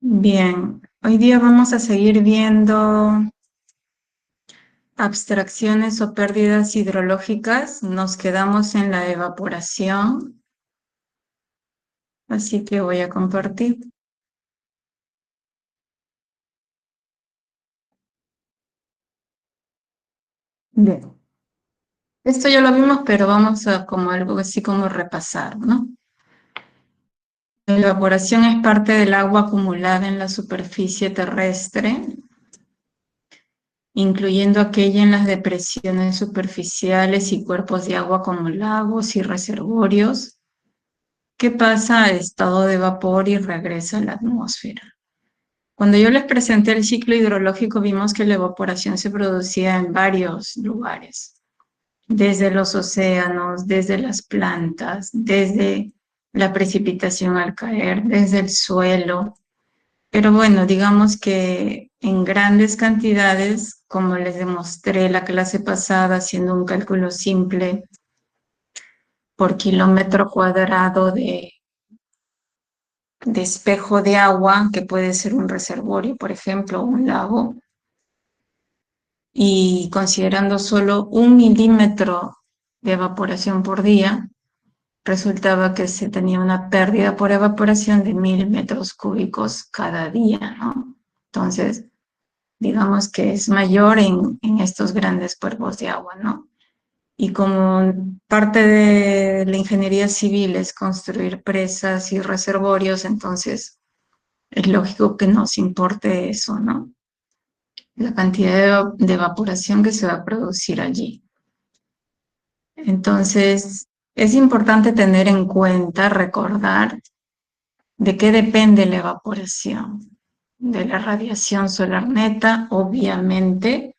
Bien, hoy día vamos a seguir viendo abstracciones o pérdidas hidrológicas. Nos quedamos en la evaporación, así que voy a compartir. Bien, esto ya lo vimos, pero vamos a como algo así como repasar, ¿no? La evaporación es parte del agua acumulada en la superficie terrestre, incluyendo aquella en las depresiones superficiales y cuerpos de agua como lagos y reservorios, que pasa a estado de vapor y regresa a la atmósfera. Cuando yo les presenté el ciclo hidrológico, vimos que la evaporación se producía en varios lugares, desde los océanos, desde las plantas, desde la precipitación al caer, desde el suelo. Pero bueno, digamos que en grandes cantidades, como les demostré la clase pasada, haciendo un cálculo simple por kilómetro cuadrado de espejo de agua, que puede ser un reservorio, por ejemplo, un lago, y considerando solo 1 milímetro de evaporación por día, resultaba que se tenía una pérdida por evaporación de 1.000 metros cúbicos cada día, ¿no? Entonces, digamos que es mayor en estos grandes cuerpos de agua, ¿no? Y como parte de la ingeniería civil es construir presas y reservorios, entonces es lógico que nos importe eso, ¿no? La cantidad de evaporación que se va a producir allí. Entonces, es importante tener en cuenta, recordar de qué depende la evaporación. De la radiación solar neta, obviamente,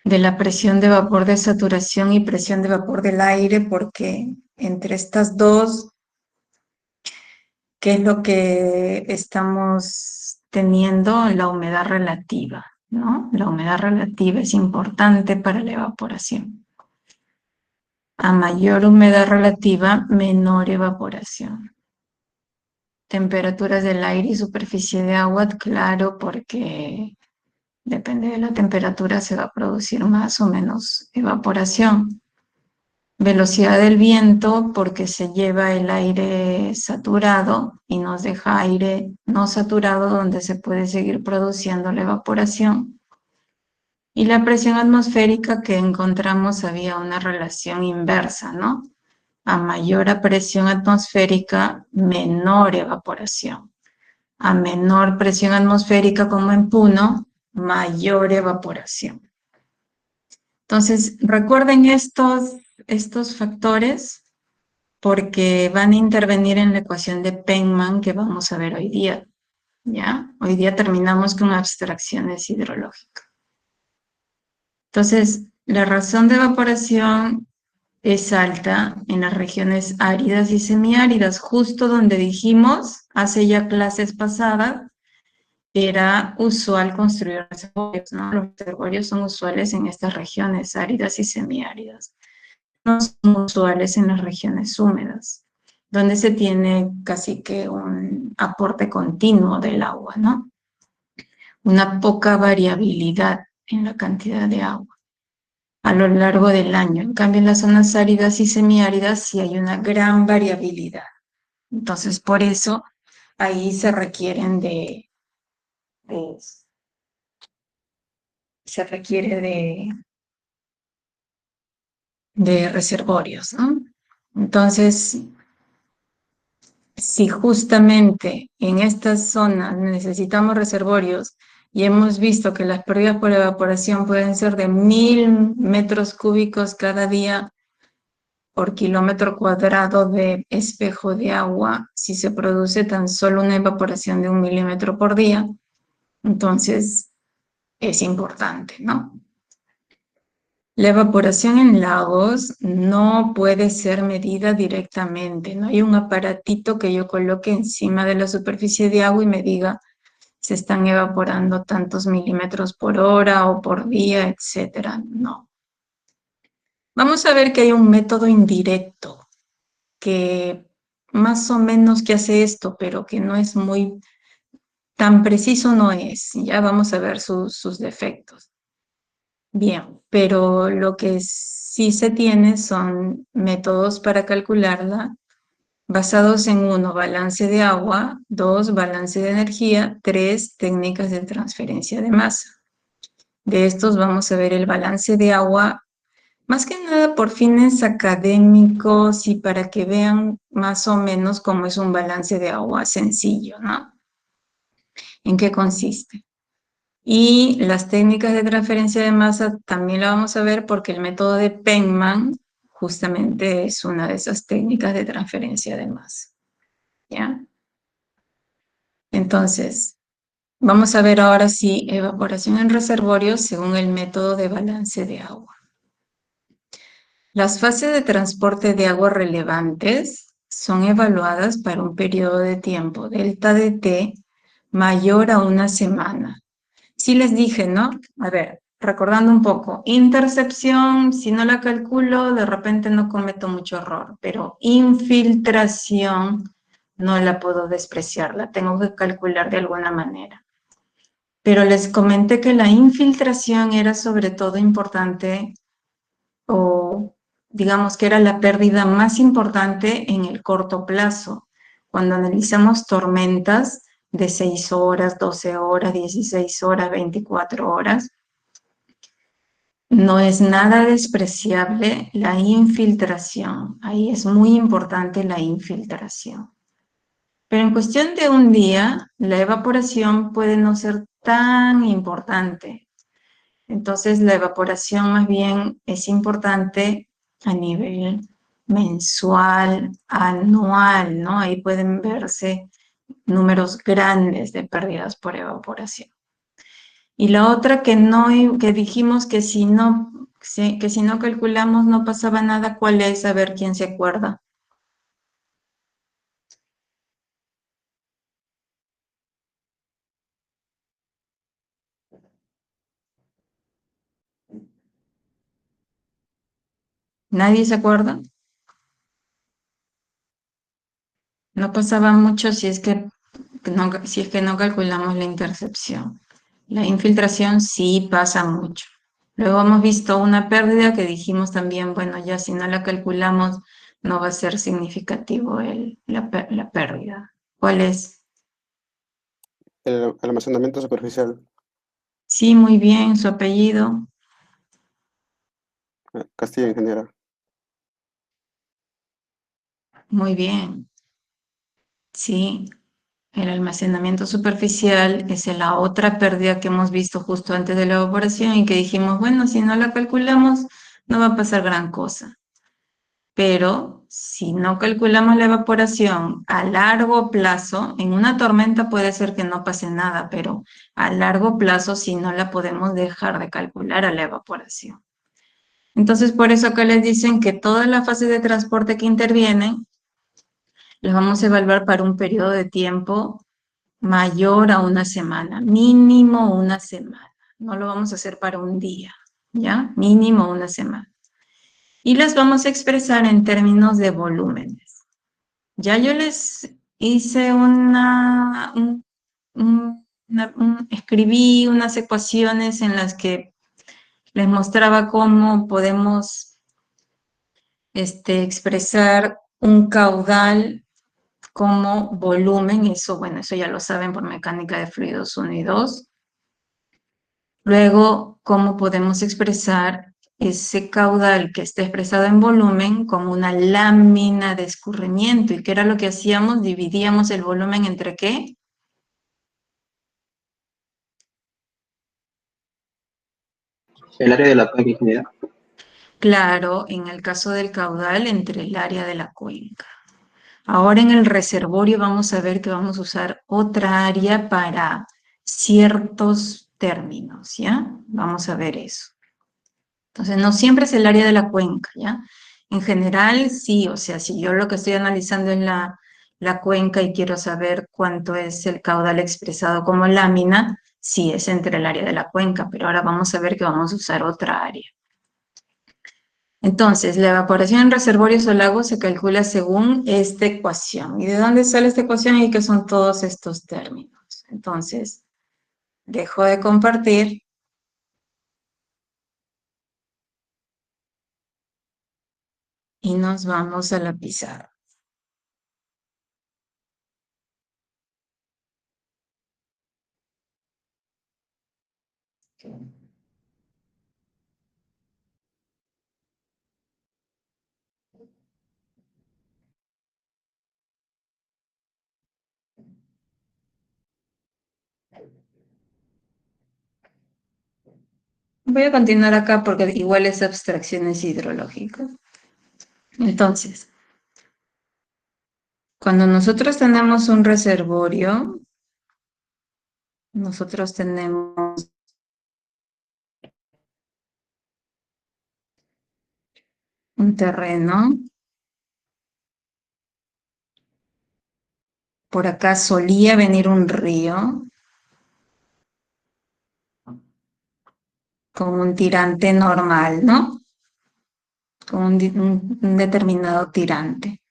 de la presión de vapor de saturación y presión de vapor del aire, porque entre estas dos, ¿qué es lo que estamos teniendo? La humedad relativa, ¿no? La humedad relativa es importante para la evaporación. A mayor humedad relativa, menor evaporación. Temperaturas del aire y superficie de agua, claro, porque depende de la temperatura se va a producir más o menos evaporación. Velocidad del viento, porque se lleva el aire saturado y nos deja aire no saturado donde se puede seguir produciendo la evaporación. Y la presión atmosférica, que encontramos había una relación inversa, ¿no? A mayor presión atmosférica, menor evaporación. A menor presión atmosférica, como en Puno, mayor evaporación. Entonces, recuerden estos factores porque van a intervenir en la ecuación de Penman que vamos a ver hoy día. ¿Ya? Hoy día terminamos con abstracciones hidrológicas. Entonces, la razón de evaporación es alta en las regiones áridas y semiáridas, justo donde dijimos hace ya clases pasadas, era usual construir reservorios, ¿no? Los reservorios son usuales en estas regiones áridas y semiáridas. No son usuales en las regiones húmedas, donde se tiene casi que un aporte continuo del agua, ¿no? Una poca variabilidad en la cantidad de agua a lo largo del año. En cambio, en las zonas áridas y semiáridas sí hay una gran variabilidad. Entonces, por eso ahí se requieren de se requiere de reservorios, ¿no? Entonces, si justamente en estas zonas necesitamos reservorios y hemos visto que las pérdidas por evaporación pueden ser de 1.000 metros cúbicos cada día por kilómetro cuadrado de espejo de agua, si se produce tan solo una evaporación de 1 milímetro por día, entonces es importante, ¿no? La evaporación en lagos no puede ser medida directamente, no hay un aparatito que yo coloque encima de la superficie de agua y me diga se están evaporando tantos milímetros por hora o por día, etcétera. No. Vamos a ver que hay un método indirecto que más o menos que hace esto, pero que no es muy tan preciso no es. Ya vamos a ver sus defectos. Bien, pero lo que sí se tiene son métodos para calcularla basados en 1, balance de agua, 2, balance de energía, 3, técnicas de transferencia de masa. De estos vamos a ver el balance de agua, más que nada por fines académicos y para que vean más o menos cómo es un balance de agua sencillo, ¿no? ¿En qué consiste? Y las técnicas de transferencia de masa también la vamos a ver porque el método de Penman justamente es una de esas técnicas de transferencia de masa, ¿ya? Entonces, vamos a ver ahora sí evaporación en reservorios según el método de balance de agua. Las fases de transporte de agua relevantes son evaluadas para un periodo de tiempo delta de T mayor a una semana. Sí les dije, ¿no? A ver, recordando un poco, intercepción, si no la calculo, de repente no cometo mucho error, pero infiltración no la puedo despreciar, la tengo que calcular de alguna manera. Pero les comenté que la infiltración era sobre todo importante o digamos que era la pérdida más importante en el corto plazo. Cuando analizamos tormentas de 6 horas, 12 horas, 16 horas, 24 horas, no es nada despreciable la infiltración. Ahí es muy importante la infiltración. Pero en cuestión de un día, la evaporación puede no ser tan importante. Entonces, la evaporación más bien es importante a nivel mensual, anual, ¿no? Ahí pueden verse números grandes de pérdidas por evaporación. Y la otra que dijimos que si no calculamos no pasaba nada, ¿cuál es? A ver quién se acuerda. ¿Nadie se acuerda? No pasaba mucho si es que no calculamos la intercepción. La infiltración sí pasa mucho. Luego hemos visto una pérdida que dijimos también, bueno, ya si no la calculamos no va a ser significativo la pérdida. ¿Cuál es? El almacenamiento superficial. Sí, muy bien, su apellido. Castilla ingeniera. Muy bien. Sí, el almacenamiento superficial es la otra pérdida que hemos visto justo antes de la evaporación y que dijimos, bueno, si no la calculamos no va a pasar gran cosa. Pero si no calculamos la evaporación a largo plazo, en una tormenta puede ser que no pase nada, pero a largo plazo sí no la podemos dejar de calcular a la evaporación. Entonces, por eso acá les dicen que todas las fases de transporte que intervienen las vamos a evaluar para un periodo de tiempo mayor a una semana, mínimo una semana. No lo vamos a hacer para un día, ¿ya? Mínimo una semana. Y las vamos a expresar en términos de volúmenes. Ya yo les hice escribí unas ecuaciones en las que les mostraba cómo podemos expresar un caudal como volumen, eso, bueno, eso ya lo saben por mecánica de fluidos 1 y 2. Luego, cómo podemos expresar ese caudal que está expresado en volumen como una lámina de escurrimiento. ¿Y qué era lo que hacíamos? Dividíamos el volumen entre ¿qué? El área de la cuenca, ingeniera. Claro, en el caso del caudal, entre el área de la cuenca. Ahora en el reservorio vamos a ver que vamos a usar otra área para ciertos términos, ¿ya? Vamos a ver eso. Entonces, no siempre es el área de la cuenca, ¿ya? En general, sí, o sea, si yo lo que estoy analizando es la cuenca y quiero saber cuánto es el caudal expresado como lámina, sí, es entre el área de la cuenca, pero ahora vamos a ver que vamos a usar otra área. Entonces, la evaporación en reservorios o lagos se calcula según esta ecuación. ¿Y de dónde sale esta ecuación y qué son todos estos términos? Entonces, dejo de compartir y nos vamos a la pizarra. Voy a continuar acá porque igual es abstracciones hidrológicas. Entonces, cuando nosotros tenemos un reservorio, nosotros tenemos un terreno. Por acá solía venir un río con un tirante normal, ¿no? Con un determinado tirante.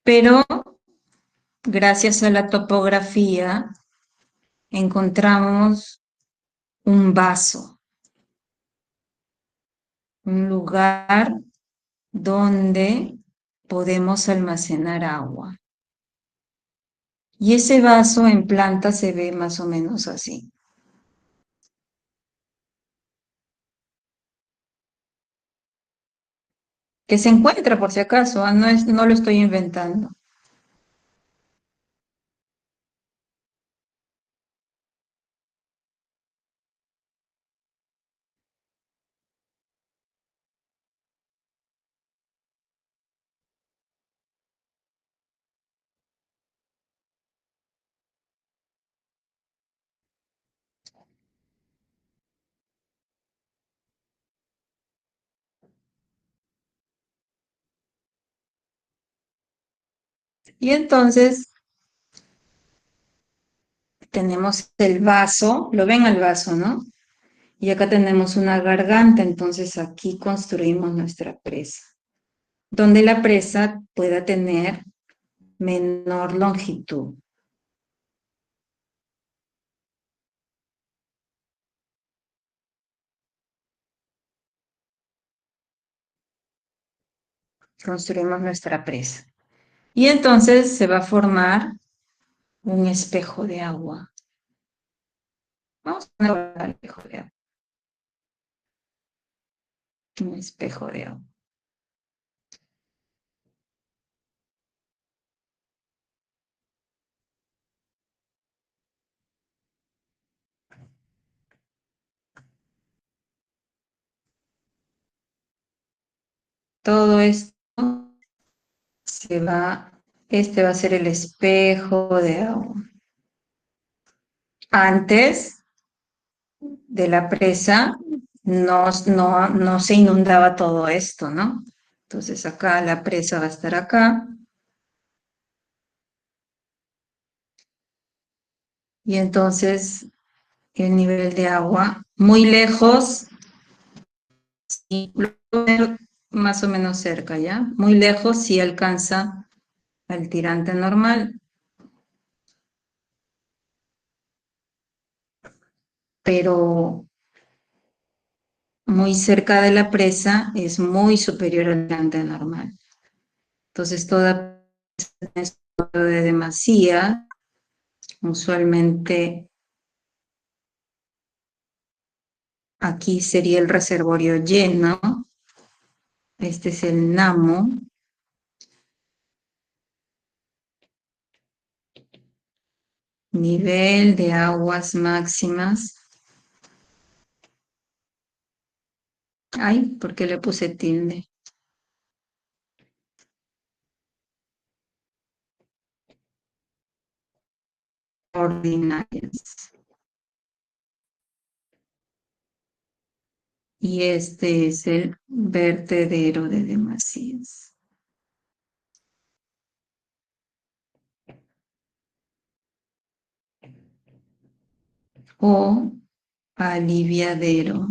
Pero gracias a la topografía encontramos un vaso, un lugar donde podemos almacenar agua. Y ese vaso en planta se ve más o menos así. Que se encuentra por si acaso, no lo estoy inventando. Y entonces tenemos el vaso, lo ven al vaso, ¿no? Y acá tenemos una garganta, entonces aquí construimos nuestra presa, donde la presa pueda tener menor longitud. Construimos nuestra presa. Y entonces se va a formar un espejo de agua. Vamos a poner un espejo de agua. Un espejo de agua. Todo esto este va a ser el espejo de agua. Antes de la presa no se inundaba todo esto, ¿no? Entonces acá la presa va a estar acá. Y entonces el nivel de agua muy lejos, y más o menos cerca, ¿ya? Muy lejos sí alcanza al tirante normal, pero muy cerca de la presa es muy superior al tirante normal. Entonces toda presa de demasía, usualmente aquí sería el reservorio lleno, este es el NAMO, nivel de aguas máximas. Ay, ¿por qué le puse tilde? Ordinarias. Y este es el vertedero de demasías. O aliviadero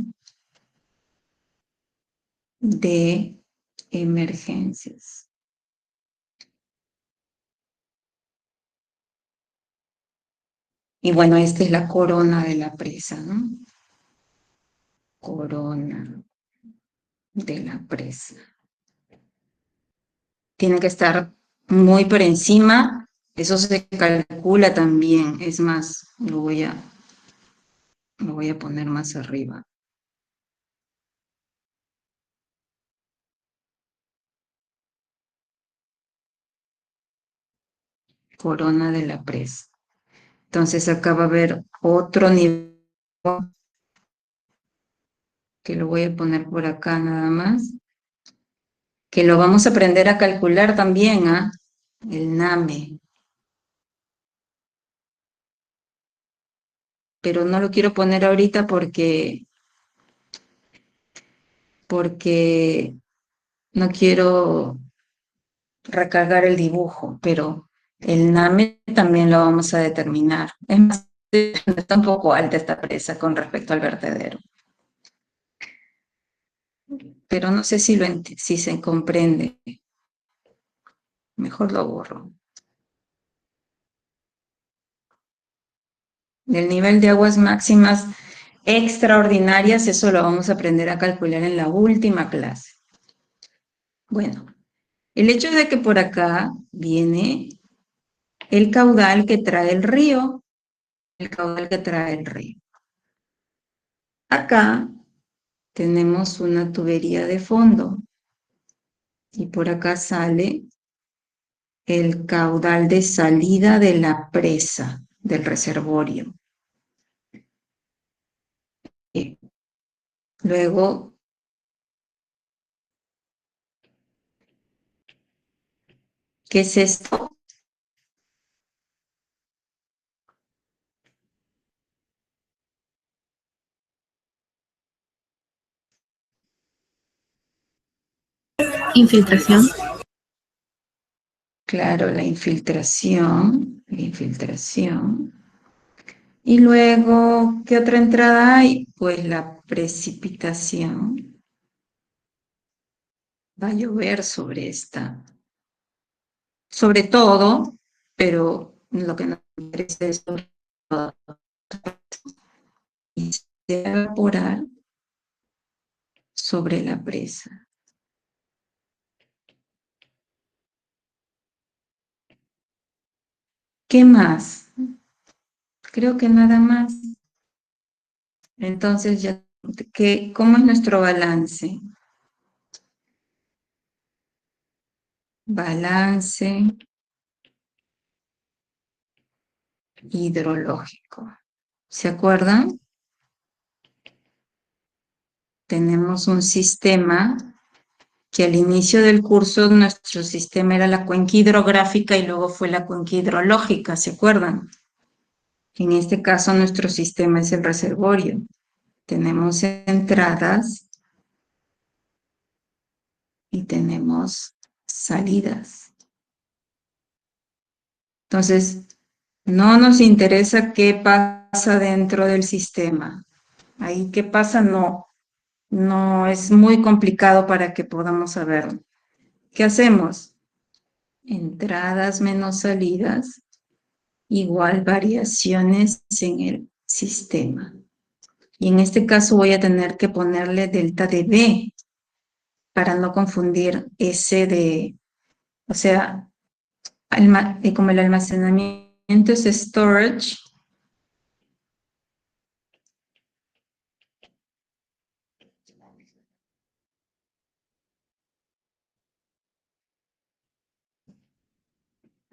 de emergencias. Y bueno, esta es la corona de la presa, ¿no? Corona de la presa. Tiene que estar muy por encima, eso se calcula también, es más, lo voy a poner más arriba. Corona de la presa. Entonces acá va a haber otro nivel que lo voy a poner por acá nada más, que lo vamos a aprender a calcular también, ¿ah? El NAME. Pero no lo quiero poner ahorita porque no quiero recargar el dibujo, pero el NAME también lo vamos a determinar. Es más, está un poco alta esta presa con respecto al vertedero. Pero no sé si se comprende. Mejor lo borro. El nivel de aguas máximas extraordinarias, eso lo vamos a aprender a calcular en la última clase. Bueno, el hecho de que por acá viene el caudal que trae el río, Acá tenemos una tubería de fondo y por acá sale el caudal de salida de la presa, del reservorio. Y luego, ¿qué es esto? Infiltración. Claro, la infiltración. Y luego, ¿qué otra entrada hay? Pues la precipitación. Va a llover sobre esta. Sobre todo, pero lo que nos interesa es sobre todo. Y se va a evaporar sobre la presa. ¿Qué más? Creo que nada más. Entonces, ya, ¿cómo es nuestro balance? Balance hidrológico. ¿Se acuerdan? Tenemos un sistema que al inicio del curso nuestro sistema era la cuenca hidrográfica y luego fue la cuenca hidrológica, ¿se acuerdan? En este caso nuestro sistema es el reservorio. Tenemos entradas y tenemos salidas. Entonces, no nos interesa qué pasa dentro del sistema. Ahí qué pasa no es muy complicado para que podamos saberlo. ¿Qué hacemos? Entradas menos salidas igual variaciones en el sistema. Y en este caso voy a tener que ponerle delta de B para no confundir S de, o sea, como el almacenamiento es storage,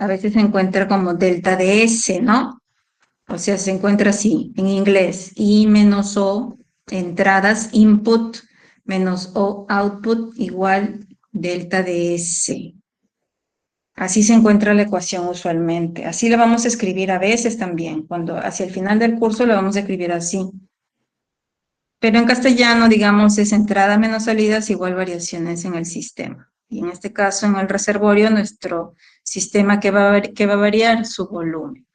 a veces se encuentra como delta de S, ¿no? O sea, se encuentra así, en inglés, I menos O, entradas, input, menos O, output, igual delta de S. Así se encuentra la ecuación usualmente. Así la vamos a escribir a veces también. Cuando hacia el final del curso la vamos a escribir así. Pero en castellano, digamos, es entrada menos salidas igual variaciones en el sistema. Y en este caso, en el reservorio, nuestro sistema que va a variar su volumen.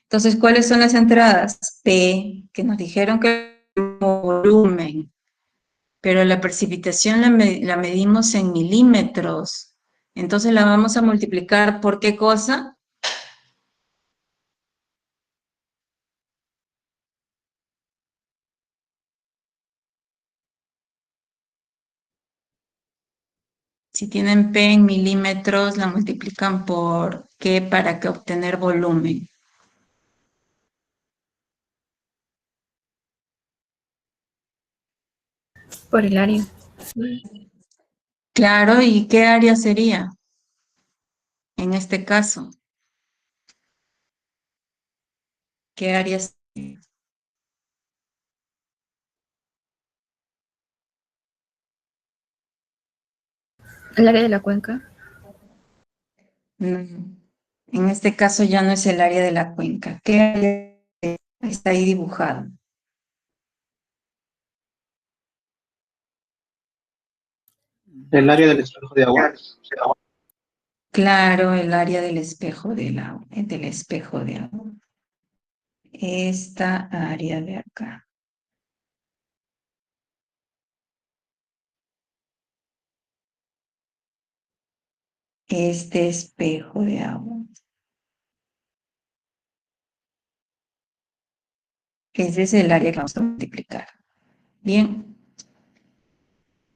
Entonces, ¿cuáles son las entradas? P, que nos dijeron que es volumen, pero la precipitación la medimos en milímetros. Entonces la vamos a multiplicar por ¿qué cosa? Si tienen P en milímetros, la multiplican por Q para que obtener volumen. Por el área. Claro, ¿y qué área sería en este caso? ¿Qué área sería? El área de la cuenca. No. En este caso ya no es el área de la cuenca. ¿Qué área está ahí dibujado? El área del espejo de agua. Claro, el área del espejo del espejo de agua. Esta área de acá. Este espejo de agua. Ese es el área que vamos a multiplicar. Bien.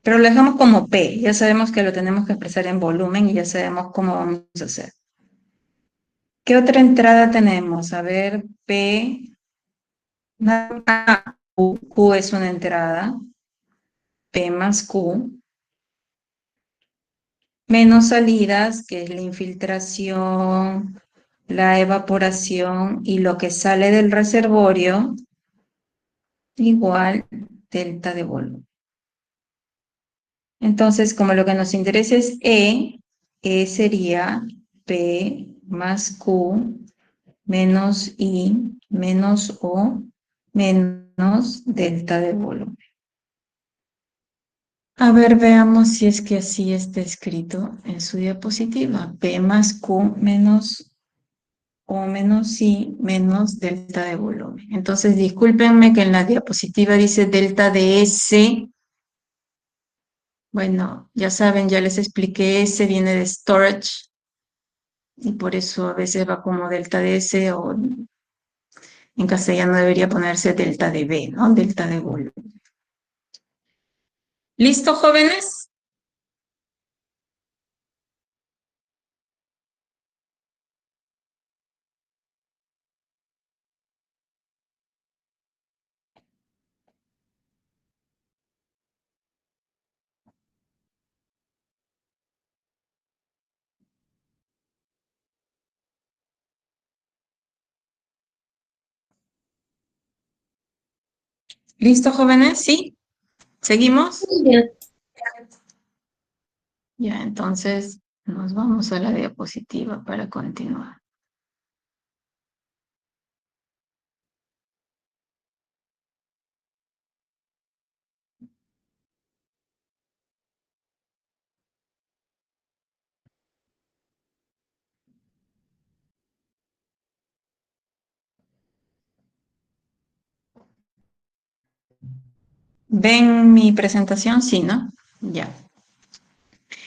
Pero lo dejamos como P. Ya sabemos que lo tenemos que expresar en volumen y ya sabemos cómo vamos a hacer. ¿Qué otra entrada tenemos? A ver, P. Q es una entrada. P más Q. Menos salidas, que es la infiltración, la evaporación y lo que sale del reservorio, igual delta de volumen. Entonces, como lo que nos interesa es E sería P más Q menos I menos O menos delta de volumen. A ver, veamos si es que así está escrito en su diapositiva. P más Q menos O menos I menos delta de volumen. Entonces, discúlpenme que en la diapositiva dice delta de S. Bueno, ya saben, ya les expliqué, S viene de storage y por eso a veces va como delta de S o en castellano debería ponerse delta de B, ¿no? Delta de volumen. ¿Listo, jóvenes? ¿Listo, jóvenes? ¿Sí? ¿Seguimos? Ya, entonces nos vamos a la diapositiva para continuar. ¿Ven mi presentación? Sí, ¿no? Ya.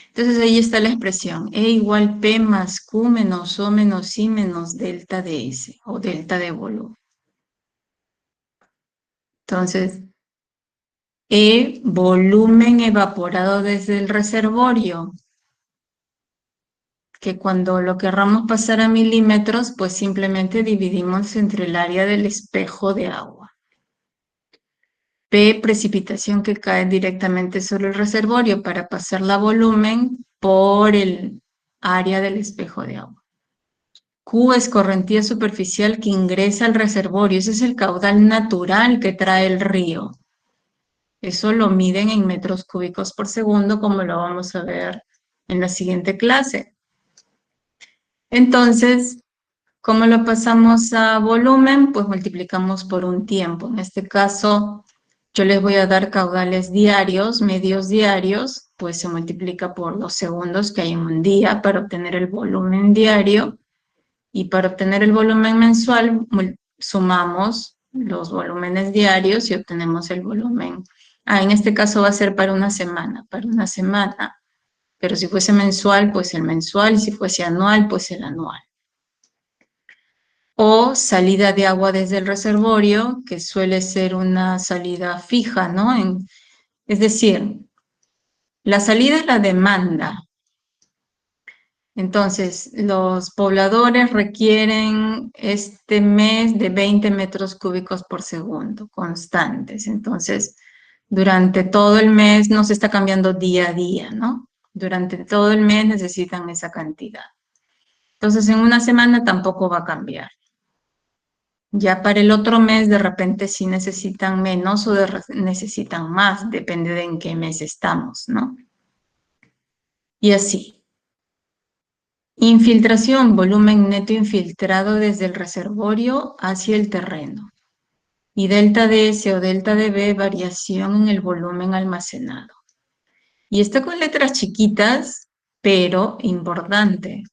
Entonces ahí está la expresión E igual P más Q menos O menos I menos delta de S o delta de volumen. Entonces, E volumen evaporado desde el reservorio, que cuando lo querramos pasar a milímetros, pues simplemente dividimos entre el área del espejo de agua. P, precipitación que cae directamente sobre el reservorio para pasarla a volumen por el área del espejo de agua. Q, escorrentía superficial que ingresa al reservorio. Ese es el caudal natural que trae el río. Eso lo miden en metros cúbicos por segundo, como lo vamos a ver en la siguiente clase. Entonces, ¿cómo lo pasamos a volumen? Pues multiplicamos por un tiempo. En este caso, yo les voy a dar caudales diarios, medios diarios, pues se multiplica por los segundos que hay en un día para obtener el volumen diario. Y para obtener el volumen mensual, sumamos los volúmenes diarios y obtenemos el volumen. En este caso va a ser para una semana, Pero si fuese mensual, pues el mensual, y si fuese anual, pues el anual. O salida de agua desde el reservorio, que suele ser una salida fija, ¿no? Es decir, la salida es la demanda Entonces, los pobladores requieren este mes de 20 metros cúbicos por segundo, constantes. Entonces, durante todo el mes no se está cambiando día a día, ¿no? Durante todo el mes necesitan esa cantidad. Entonces, en una semana tampoco va a cambiar. Ya para el otro mes, de repente sí necesitan menos o necesitan más, depende de en qué mes estamos, ¿no? Y así. Infiltración, volumen neto infiltrado desde el reservorio hacia el terreno. Y delta DS o delta DB, variación en el volumen almacenado. Y está con letras chiquitas, pero importante.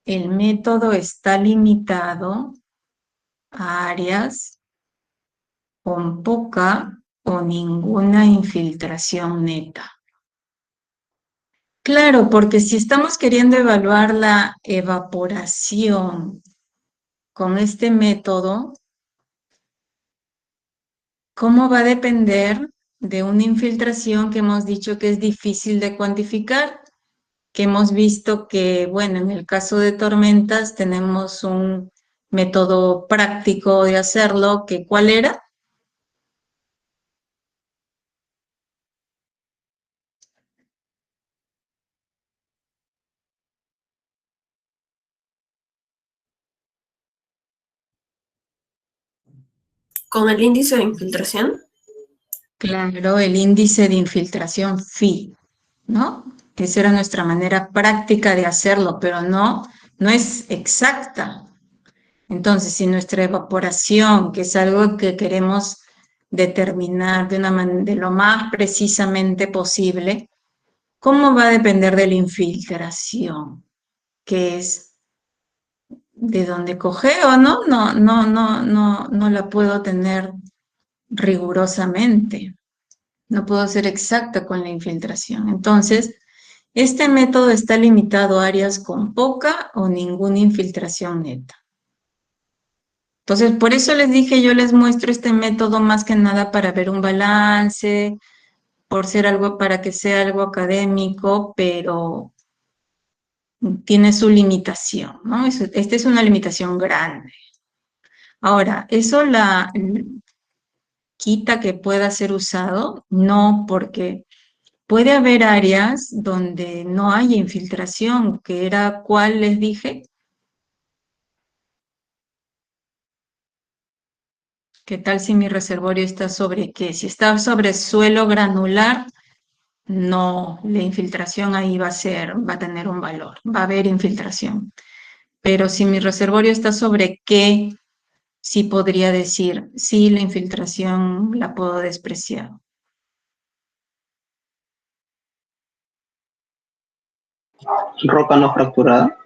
El método está limitado a áreas con poca o ninguna infiltración neta. Claro, porque si estamos queriendo evaluar la evaporación con este método, ¿cómo va a depender de una infiltración que hemos dicho que es difícil de cuantificar? Que hemos visto que, bueno, en el caso de tormentas tenemos un método práctico de hacerlo, que ¿cuál era? Con el índice de infiltración. Claro, el índice de infiltración phi, ¿no? Esa era nuestra manera práctica de hacerlo, pero no es exacta. Entonces, si nuestra evaporación, que es algo que queremos determinar de lo más precisamente posible, ¿cómo va a depender de la infiltración? Que es de dónde coge o no, no la puedo tener rigurosamente. No puedo ser exacta con la infiltración. Entonces, este método está limitado a áreas con poca o ninguna infiltración neta. Entonces, por eso les dije, yo les muestro este método más que nada para ver un balance, por ser algo, para que sea algo académico, pero tiene su limitación, ¿no? Esta es una limitación grande. Ahora, ¿eso la quita que pueda ser usado? No, porque puede haber áreas donde no haya infiltración, que era cuál les dije. ¿Qué tal si mi reservorio está sobre qué? Si está sobre suelo granular, no, la infiltración ahí va a tener un valor, va a haber infiltración. Pero si mi reservorio está sobre qué, sí podría decir, sí, la infiltración la puedo despreciar. Roca no fracturada.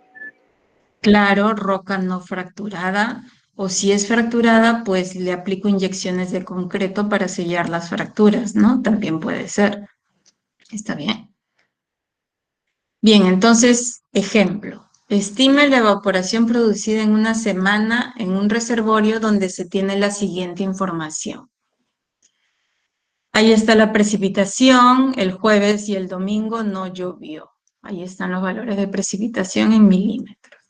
Claro, roca no fracturada, o si es fracturada, pues le aplico inyecciones de concreto para sellar las fracturas, ¿no? También puede ser. Está bien. Bien, entonces, ejemplo. Estime la evaporación producida en una semana en un reservorio donde se tiene la siguiente información. Ahí está la precipitación, el jueves y el domingo no llovió. Ahí están los valores de precipitación en milímetros.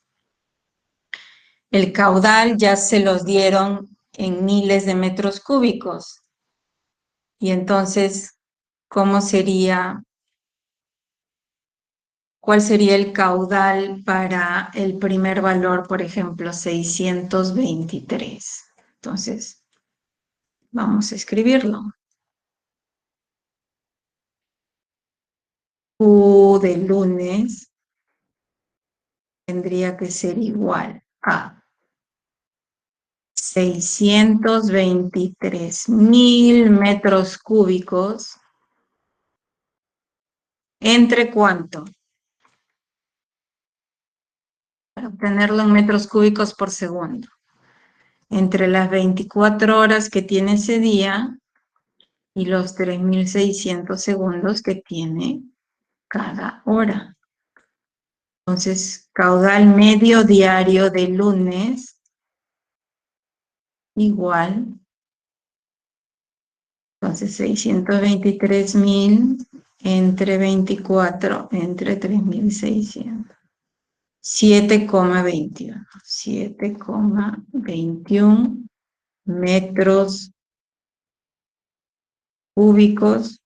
El caudal ya se los dieron en miles de metros cúbicos. Y entonces, ¿cuál sería el caudal para el primer valor, por ejemplo, 623? Entonces, vamos a escribirlo. Q de lunes tendría que ser igual a 623.000 metros cúbicos. ¿Entre cuánto? Para obtenerlo en metros cúbicos por segundo. Entre las 24 horas que tiene ese día y los 3.600 segundos que tiene cada hora. Entonces, caudal medio diario de lunes igual. Entonces, 623.000 entre 24 entre 3.600. 7,21. 7,21 metros cúbicos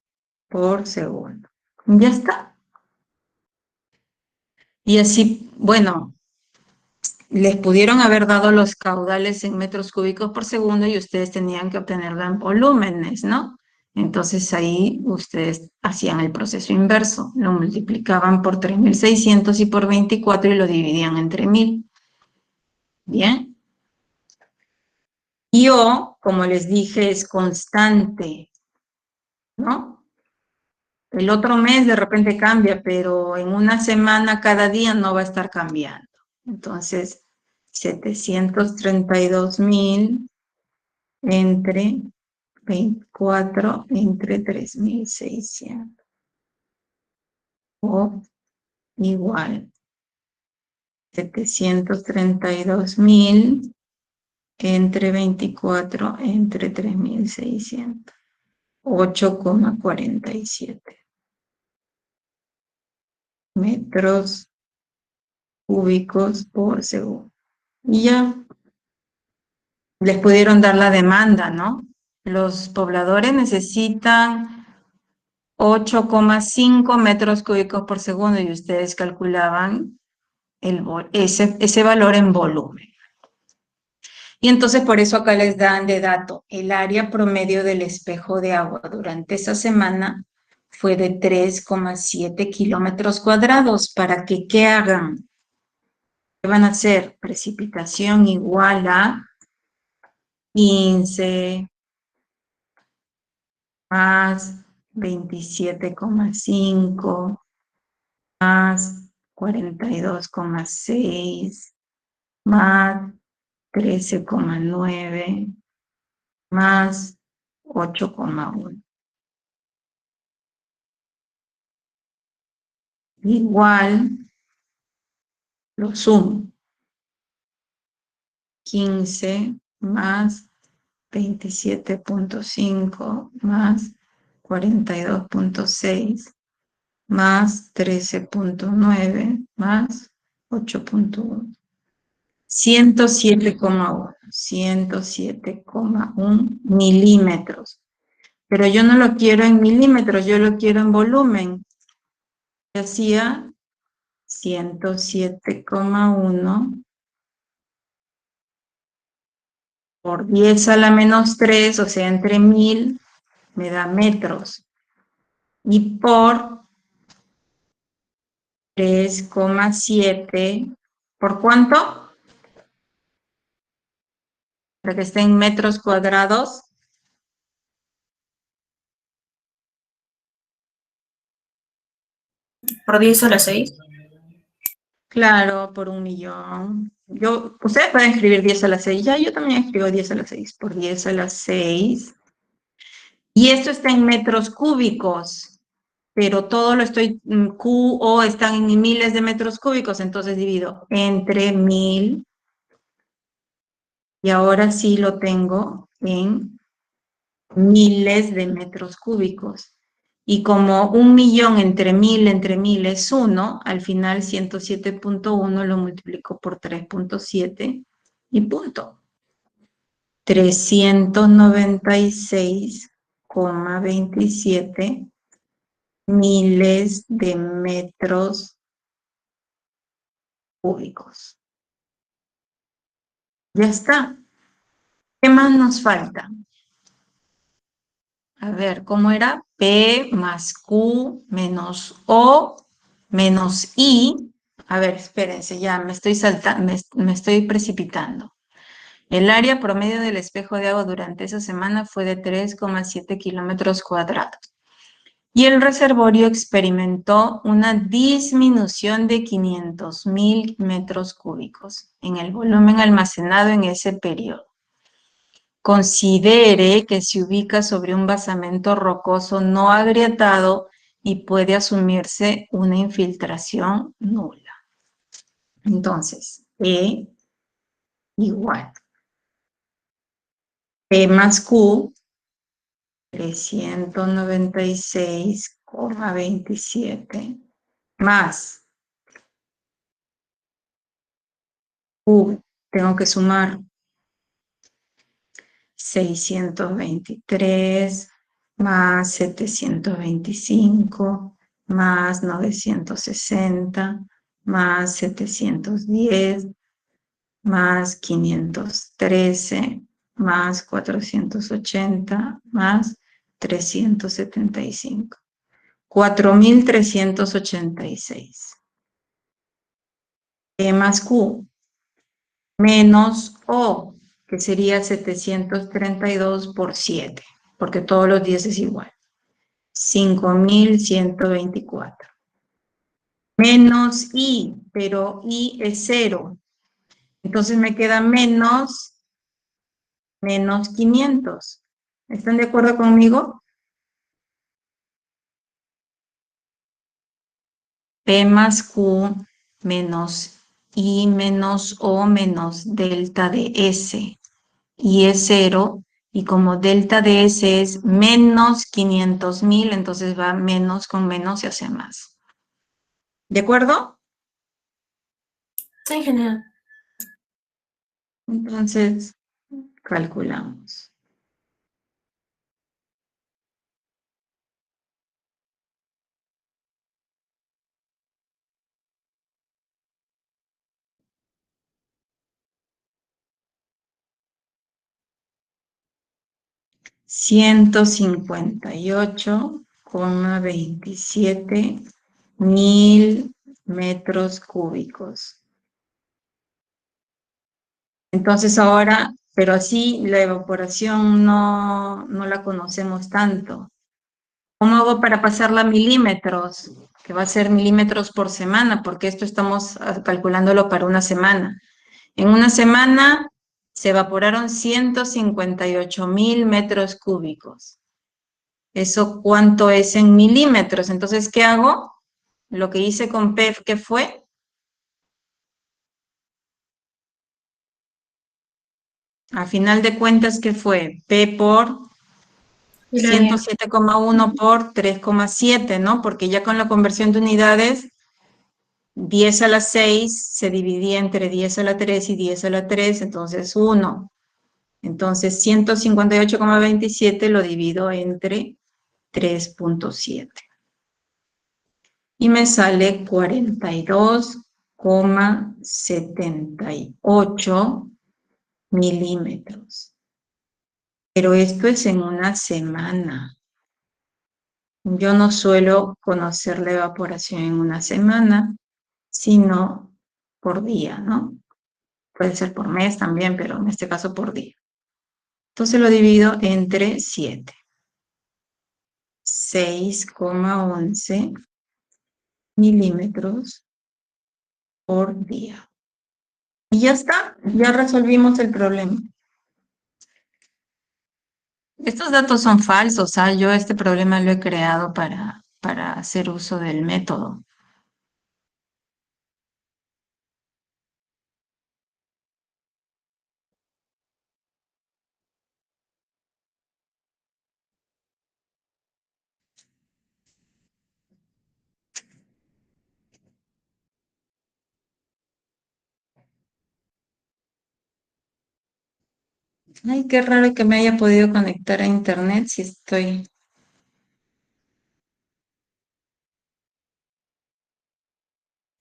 por segundo. Ya está. Y así, bueno, les pudieron haber dado los caudales en metros cúbicos por segundo y ustedes tenían que obtenerlo en volúmenes, ¿no? Entonces ahí ustedes hacían el proceso inverso, lo multiplicaban por 3.600 y por 24 y lo dividían entre 1.000. Bien. Y O, como les dije, es constante, ¿no? El otro mes de repente cambia, pero en una semana cada día no va a estar cambiando. Entonces, 732.000 entre 24 entre 3.600. O igual 732.000 entre 24 entre 3.600. 8,47 metros cúbicos por segundo. Y ya les pudieron dar la demanda, ¿no? Los pobladores necesitan 8,5 metros cúbicos por segundo y ustedes calculaban ese valor en volumen. Y entonces por eso acá les dan de dato, el área promedio del espejo de agua durante esa semana fue de 3,7 kilómetros cuadrados. ¿Para que qué hagan? ¿Qué van a hacer? Precipitación igual a 15 más 27,5 más 42,6 más 13,9 más 8,1. Igual, lo sumo. 15 más 27,5 más 42,6 más 13,9 más 8,1. 107,1 milímetros. Pero yo no lo quiero en milímetros, yo lo quiero en volumen. Y hacía 107,1 por 10 a la menos 3, o sea, entre 1.000, me da metros. Y por 3,7, ¿por cuánto? Para que esté en metros cuadrados. Por 10 a la 6. Claro, por 1.000.000. Ustedes pueden escribir 10 a la 6. Ya, yo también escribo 10 a la 6. Por 10 a la 6. Y esto está en metros cúbicos. Pero todo lo estoy, Q, O están en miles de metros cúbicos. Entonces divido entre 1.000. Y ahora sí lo tengo en miles de metros cúbicos. Y como 1.000.000 entre 1.000 es 1, al final 107,1 lo multiplico por 3,7 y punto. 396,27 miles de metros cúbicos. Ya está. ¿Qué más nos falta? A ver, ¿cómo era? P más Q menos O menos I. A ver, espérense, ya me estoy saltando, me estoy precipitando. El área promedio del espejo de agua durante esa semana fue de 3,7 kilómetros cuadrados. Y el reservorio experimentó una disminución de 500.000 metros cúbicos en el volumen almacenado en ese periodo. Considere que se ubica sobre un basamento rocoso no agrietado y puede asumirse una infiltración nula. Entonces, E igual P más Q, 396,27, más Tengo que sumar 623 más 725 más 960 más 710 más 513 más 480 más 375. 4.386. E más Q menos O, que sería 732 por 7, porque todos los 10 es igual. 5.124. Menos I, pero I es 0. Entonces me queda menos 500. ¿Están de acuerdo conmigo? P más Q menos I menos O menos delta de S. Y es 0, y como delta de S es menos 500.000, entonces va menos con menos y hace más. ¿De acuerdo? Sí, genial. Entonces, calculamos. $158,27 metros cúbicos. Entonces ahora, pero así la evaporación no la conocemos tanto. ¿Cómo hago para pasarla a milímetros? Que va a ser milímetros por semana, porque esto estamos calculándolo para una semana. En una semana se evaporaron 158.000 metros cúbicos. ¿Eso cuánto es en milímetros? Entonces, ¿qué hago? Lo que hice con P, ¿qué fue? A final de cuentas, ¿qué fue? P por El área. 107,1 por 3,7, ¿no? Porque ya con la conversión de unidades, 10 a la 6 se dividía entre 10 a la 3 y 10 a la 3, entonces 1. Entonces 158,27 lo divido entre 3,7. Y me sale 42,78 milímetros. Pero esto es en una semana. Yo no suelo conocer la evaporación en una semana, sino por día, ¿no? Puede ser por mes también, pero en este caso por día. Entonces lo divido entre 7. 6,11 milímetros por día. Y ya está, ya resolvimos el problema. Estos datos son falsos, ¿ah? Yo este problema lo he creado para hacer uso del método. Ay, qué raro que me haya podido conectar a internet si estoy...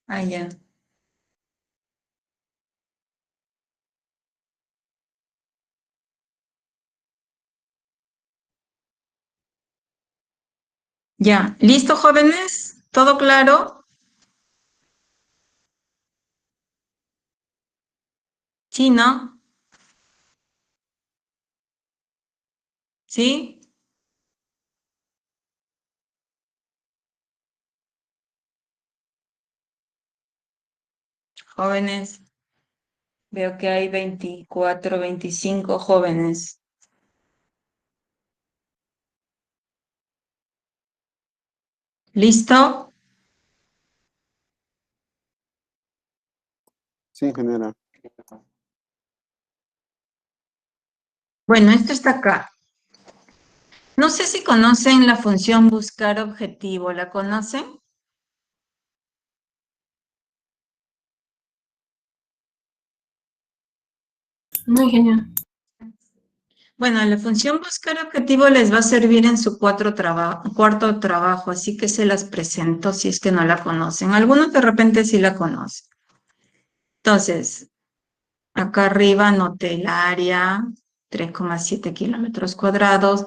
Ah, ya. Ya, ¿listo, jóvenes? ¿Todo claro? Sí, ¿no? ¿Sí? Jóvenes, veo que hay 24, 25 jóvenes. ¿Listo? Sí, ingeniera. Bueno, esto está acá. No sé si conocen la función buscar objetivo. ¿La conocen? No, ingeniero. Bueno, la función buscar objetivo les va a servir en su cuarto trabajo, así que se las presento si es que no la conocen. Algunos de repente sí la conocen. Entonces, acá arriba anoté el área, 3,7 kilómetros cuadrados,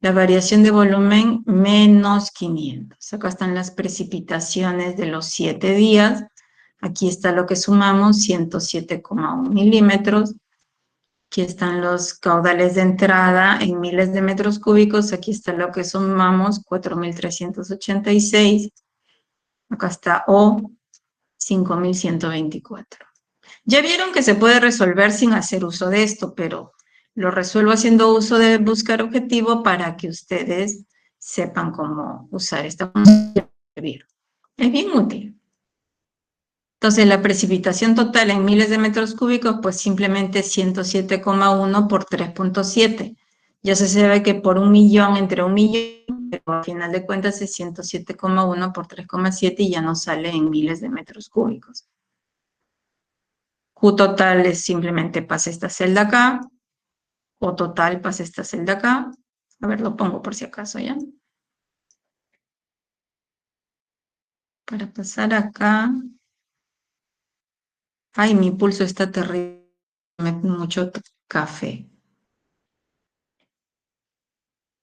la variación de volumen menos 500. Acá están las precipitaciones de los 7 días. Aquí está lo que sumamos, 107,1 milímetros. Aquí están los caudales de entrada en miles de metros cúbicos. Aquí está lo que sumamos, 4.386. Acá está O, 5.124. Ya vieron que se puede resolver sin hacer uso de esto, pero lo resuelvo haciendo uso de buscar objetivo para que ustedes sepan cómo usar esta función. Es bien útil. Entonces, la precipitación total en miles de metros cúbicos, pues simplemente 107,1 por 3,7. Ya se sabe que por 1.000.000, entre 1.000.000, pero al final de cuentas es 107,1 por 3,7 y ya no sale en miles de metros cúbicos. Q total es simplemente pasa esta celda acá, O total pasa esta celda acá. A ver, lo pongo por si acaso, ¿ya? Para pasar acá. Ay, mi pulso está terrible. Mucho café.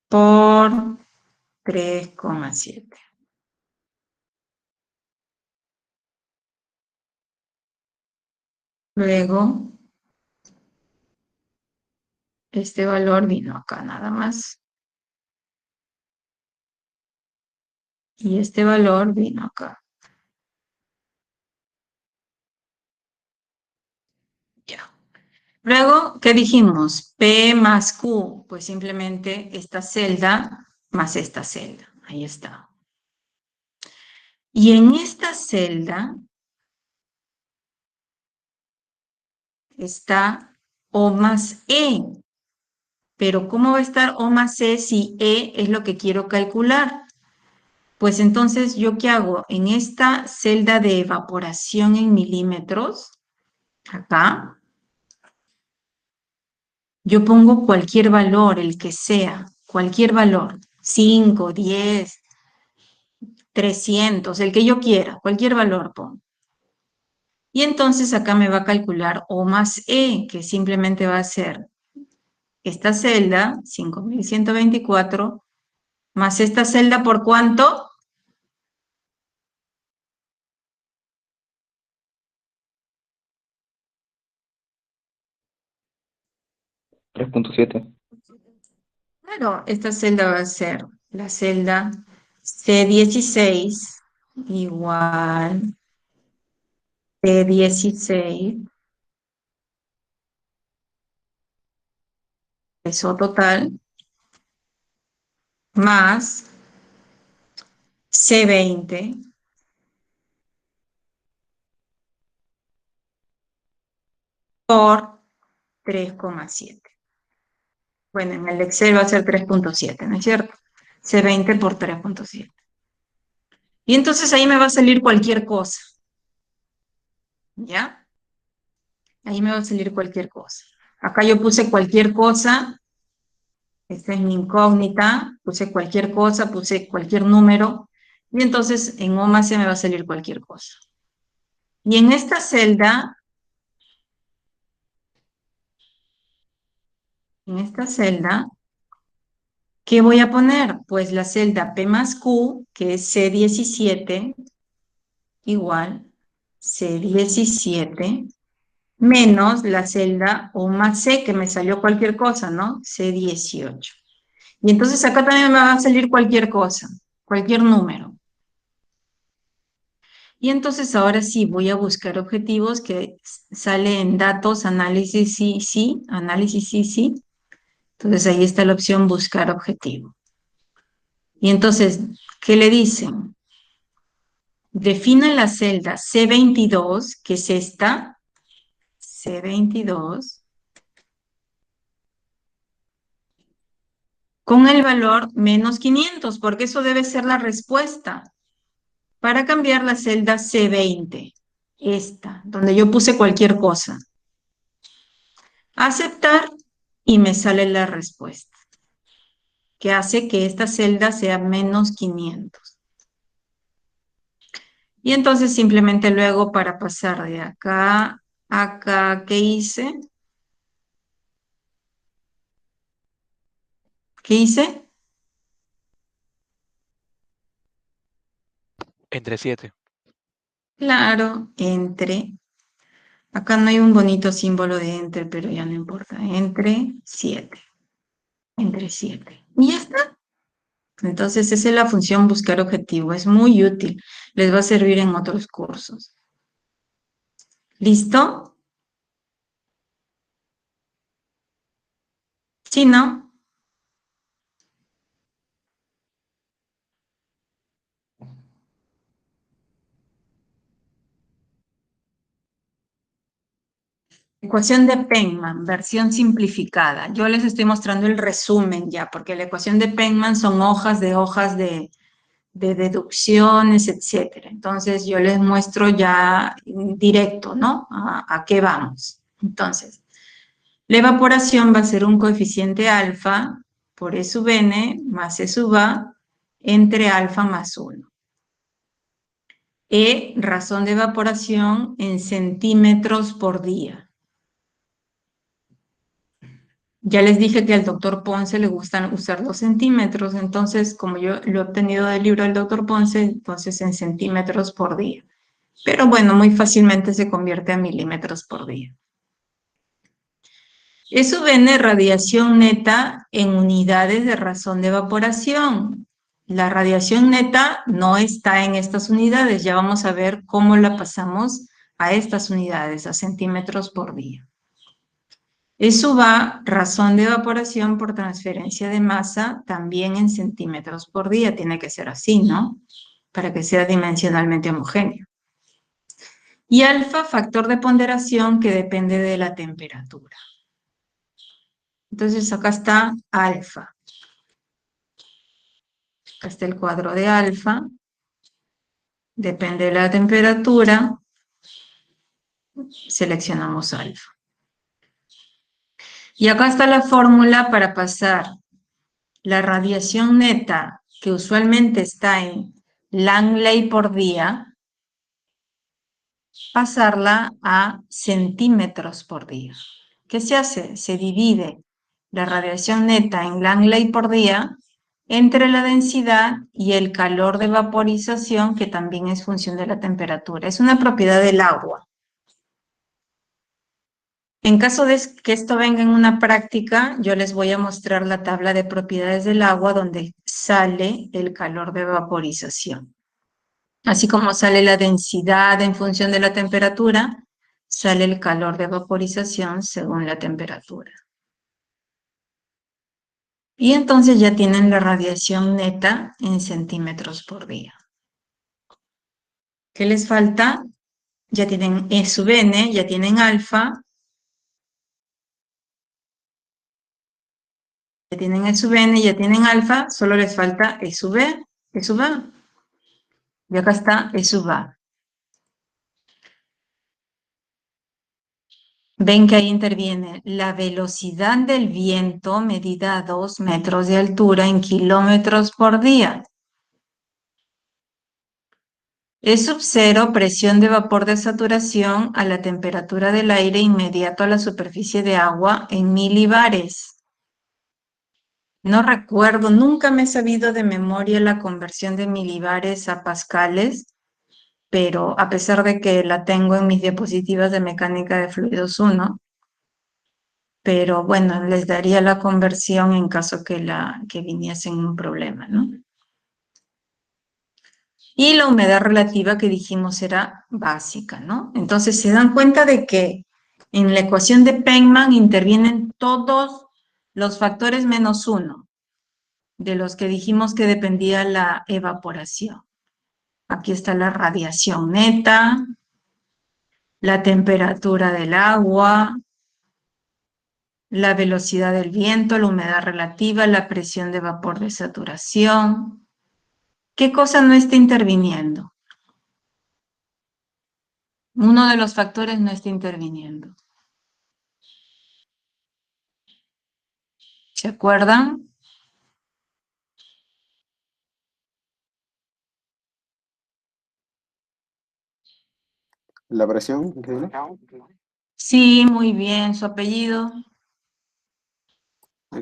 Por 3,7. Luego, este valor vino acá nada más. Y este valor vino acá. Ya. Luego, ¿qué dijimos? P más Q. Pues simplemente esta celda más esta celda. Ahí está. Y en esta celda está O más E. Pero ¿cómo va a estar O más E si E es lo que quiero calcular? Pues entonces, ¿yo qué hago? En esta celda de evaporación en milímetros, acá, yo pongo cualquier valor, el que sea, cualquier valor, 5, 10, 300, el que yo quiera, cualquier valor pongo. Y entonces acá me va a calcular O más E, que simplemente va a ser esta celda, 5.124, más esta celda, ¿por cuánto? 3.7. Claro, esta celda va a ser la celda C16 igual C16, peso total, más C20 por 3,7. Bueno, en el Excel va a ser 3,7, ¿no es cierto? C20 por 3,7. Y entonces ahí me va a salir cualquier cosa, ¿ya? Ahí me va a salir cualquier cosa. Acá yo puse cualquier cosa. Esta es mi incógnita, puse cualquier cosa, puse cualquier número, y entonces en O más C me va a salir cualquier cosa. Y en esta celda, ¿qué voy a poner? Pues la celda P más Q, que es C17, igual C17, menos la celda O más C, que me salió cualquier cosa, ¿no? C18. Y entonces acá también me va a salir cualquier cosa, cualquier número. Y entonces ahora sí voy a buscar objetivos que sale en datos, análisis, sí, sí, análisis, sí, sí. Entonces ahí está la opción buscar objetivo. Y entonces, ¿qué le dicen? Defina la celda C22, que es esta, C22, con el valor menos 500, porque eso debe ser la respuesta. Para cambiar la celda C20, esta, donde yo puse cualquier cosa. Aceptar y me sale la respuesta, que hace que esta celda sea menos 500. Y entonces simplemente luego para pasar de acá a acá, ¿qué hice? ¿Qué hice? Entre 7. Claro, entre. Acá no hay un bonito símbolo de entre, pero ya no importa. Entre 7. Entre 7. Y ya está. Entonces esa es la función buscar objetivo. Es muy útil. Les va a servir en otros cursos. ¿Listo? ¿Sí, no? Ecuación de Penman, versión simplificada. Yo les estoy mostrando el resumen ya, porque la ecuación de Penman son hojas de deducciones, etcétera. Entonces yo les muestro ya directo, ¿no? ¿A qué vamos? Entonces, la evaporación va a ser un coeficiente alfa por E sub n más E sub a entre alfa más 1. E, razón de evaporación en centímetros por día. Ya les dije que al doctor Ponce le gustan usar los centímetros, entonces como yo lo he obtenido del libro del doctor Ponce, entonces en centímetros por día. Pero bueno, muy fácilmente se convierte a milímetros por día. Eso viene radiación neta en unidades de razón de evaporación. La radiación neta no está en estas unidades, ya vamos a ver cómo la pasamos a estas unidades, a centímetros por día. Eso va, razón de evaporación por transferencia de masa, también en centímetros por día. Tiene que ser así, ¿no? Para que sea dimensionalmente homogéneo. Y alfa, factor de ponderación que depende de la temperatura. Entonces acá está alfa. Acá está el cuadro de alfa. Depende de la temperatura. Seleccionamos alfa. Y acá está la fórmula para pasar la radiación neta, que usualmente está en Langley por día, pasarla a centímetros por día. ¿Qué se hace? Se divide la radiación neta en Langley por día entre la densidad y el calor de vaporización, que también es función de la temperatura. Es una propiedad del agua. En caso de que esto venga en una práctica, yo les voy a mostrar la tabla de propiedades del agua donde sale el calor de vaporización. Así como sale la densidad en función de la temperatura, sale el calor de vaporización según la temperatura. Y entonces ya tienen la radiación neta en centímetros por día. ¿Qué les falta? Ya tienen E sub n, ya tienen alfa, ya tienen E sub n, ya tienen alfa, solo les falta E sub e, E sub a. Y acá está E sub a. Ven que ahí interviene la velocidad del viento medida a 2 metros de altura en kilómetros por día. E sub 0, presión de vapor de saturación a la temperatura del aire inmediato a la superficie de agua en milibares. No recuerdo, nunca me he sabido de memoria la conversión de milibares a pascales, pero a pesar de que la tengo en mis diapositivas de mecánica de fluidos 1, pero bueno, les daría la conversión en caso que viniesen un problema, ¿no? Y la humedad relativa que dijimos era básica, ¿no? Entonces se dan cuenta de que en la ecuación de Penman intervienen todos los factores menos uno, de los que dijimos que dependía la evaporación. Aquí está la radiación neta, la temperatura del agua, la velocidad del viento, la humedad relativa, la presión de vapor de saturación. ¿Qué cosa no está interviniendo? Uno de los factores no está interviniendo. ¿Se acuerdan? La presión, ingeniera. Sí, muy bien. ¿Su apellido?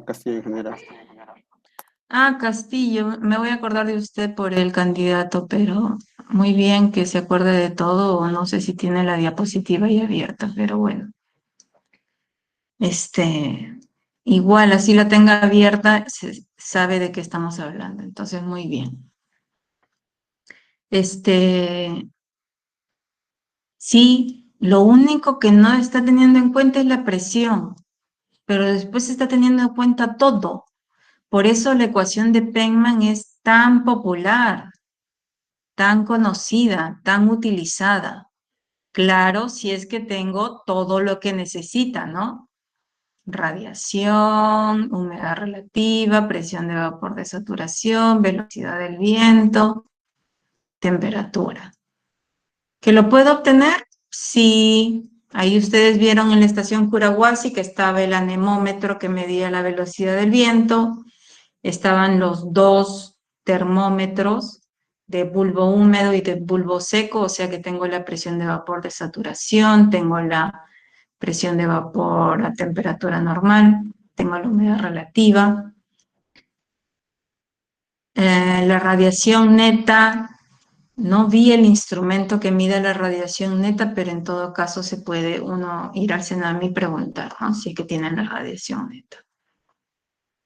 Castillo, ingeniera. Ah, Castillo. Me voy a acordar de usted por el candidato, pero muy bien que se acuerde de todo, o no sé si tiene la diapositiva ahí abierta, pero bueno. Igual, así la tenga abierta, se sabe de qué estamos hablando. Entonces, muy bien. Sí, lo único que no está teniendo en cuenta es la presión, pero después está teniendo en cuenta todo. Por eso la ecuación de Penman es tan popular, tan conocida, tan utilizada. Claro, si es que tengo todo lo que necesita, ¿no? Radiación, humedad relativa, presión de vapor de saturación, velocidad del viento, temperatura. ¿Que lo puedo obtener? Sí. Ahí ustedes vieron en la estación Curahuasi que estaba el anemómetro que medía la velocidad del viento. Estaban los dos termómetros de bulbo húmedo y de bulbo seco, o sea que tengo la presión de vapor de saturación, tengo la presión de vapor a temperatura normal, tengo la humedad relativa. La radiación neta, no vi el instrumento que mida la radiación neta, pero en todo caso se puede uno ir al CENAMI y preguntar, ¿no? Si es que tienen la radiación neta.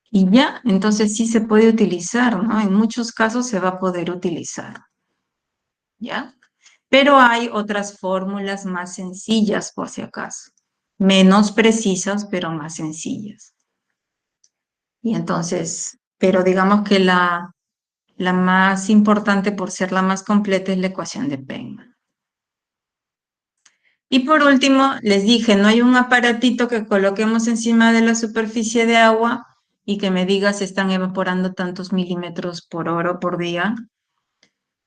Y ya, entonces sí se puede utilizar, ¿no? En muchos casos se va a poder utilizar, ¿ya? Pero hay otras fórmulas más sencillas, por si acaso. Menos precisas, pero más sencillas. Y entonces, pero digamos que la más importante por ser la más completa es la ecuación de Penman. Y por último, les dije, no hay un aparatito que coloquemos encima de la superficie de agua y que me diga si están evaporando tantos milímetros por hora por día,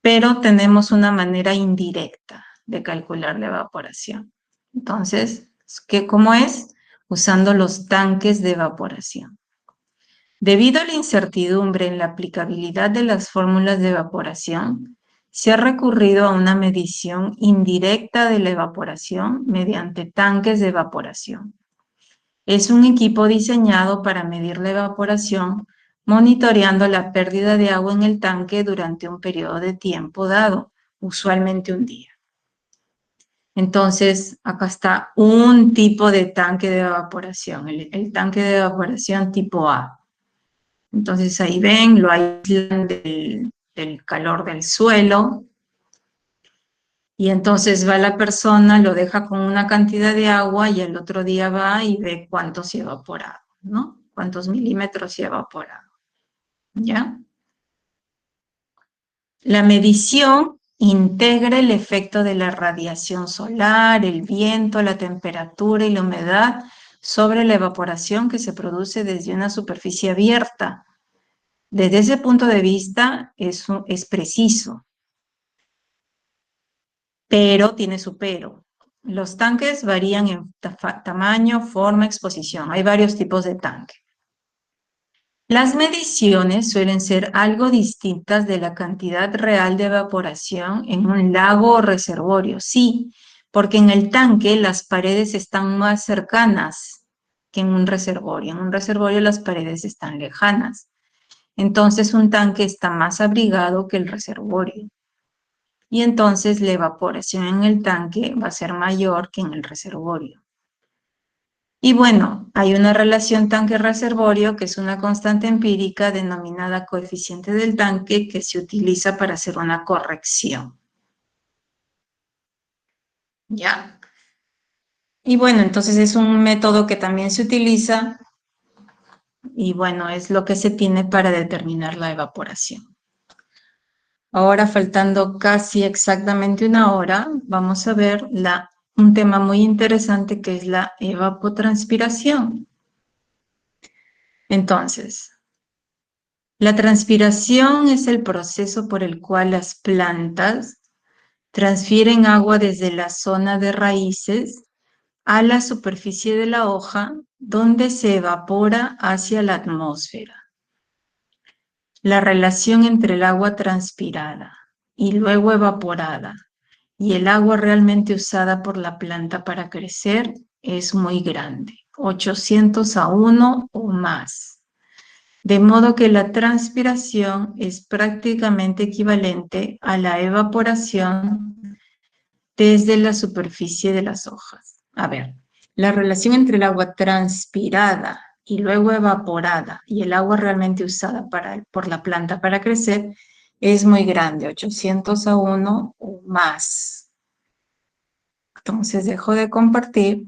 pero tenemos una manera indirecta de calcular la evaporación. Entonces, ¿cómo es? Usando los tanques de evaporación. Debido a la incertidumbre en la aplicabilidad de las fórmulas de evaporación, se ha recurrido a una medición indirecta de la evaporación mediante tanques de evaporación. Es un equipo diseñado para medir la evaporación, monitoreando la pérdida de agua en el tanque durante un periodo de tiempo dado, usualmente un día. Entonces, acá está un tipo de tanque de evaporación, el tanque de evaporación tipo A. Entonces ahí ven, lo aíslan del calor del suelo. Y entonces va la persona, lo deja con una cantidad de agua y el otro día va y ve cuánto se ha evaporado, ¿no? Cuántos milímetros se ha evaporado, ¿ya? La medición integra el efecto de la radiación solar, el viento, la temperatura y la humedad sobre la evaporación que se produce desde una superficie abierta. Desde ese punto de vista es preciso, pero tiene su pero. Los tanques varían en tamaño, forma, exposición. Hay varios tipos de tanque. Las mediciones suelen ser algo distintas de la cantidad real de evaporación en un lago o reservorio. Sí, porque en el tanque las paredes están más cercanas que en un reservorio. En un reservorio las paredes están lejanas. Entonces un tanque está más abrigado que el reservorio. Y entonces la evaporación en el tanque va a ser mayor que en el reservorio. Y bueno, hay una relación tanque-reservorio que es una constante empírica denominada coeficiente del tanque que se utiliza para hacer una corrección. ¿Ya? Y bueno, entonces es un método que también se utiliza y bueno, es lo que se tiene para determinar la evaporación. Ahora, faltando casi exactamente una hora, vamos a ver un tema muy interesante que es la evapotranspiración. Entonces, la transpiración es el proceso por el cual las plantas transfieren agua desde la zona de raíces a la superficie de la hoja donde se evapora hacia la atmósfera. La relación entre el agua transpirada y luego evaporada y el agua realmente usada por la planta para crecer es muy grande, 800:1 o más. De modo que la transpiración es prácticamente equivalente a la evaporación desde la superficie de las hojas. A ver, la relación entre el agua transpirada y luego evaporada y el agua realmente usada por la planta para crecer es muy grande, 800:1 o más. Entonces dejo de compartir.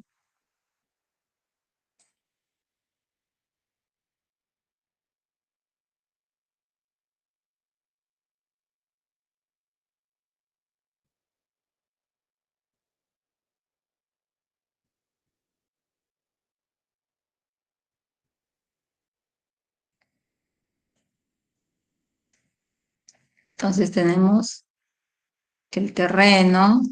Entonces tenemos que el terreno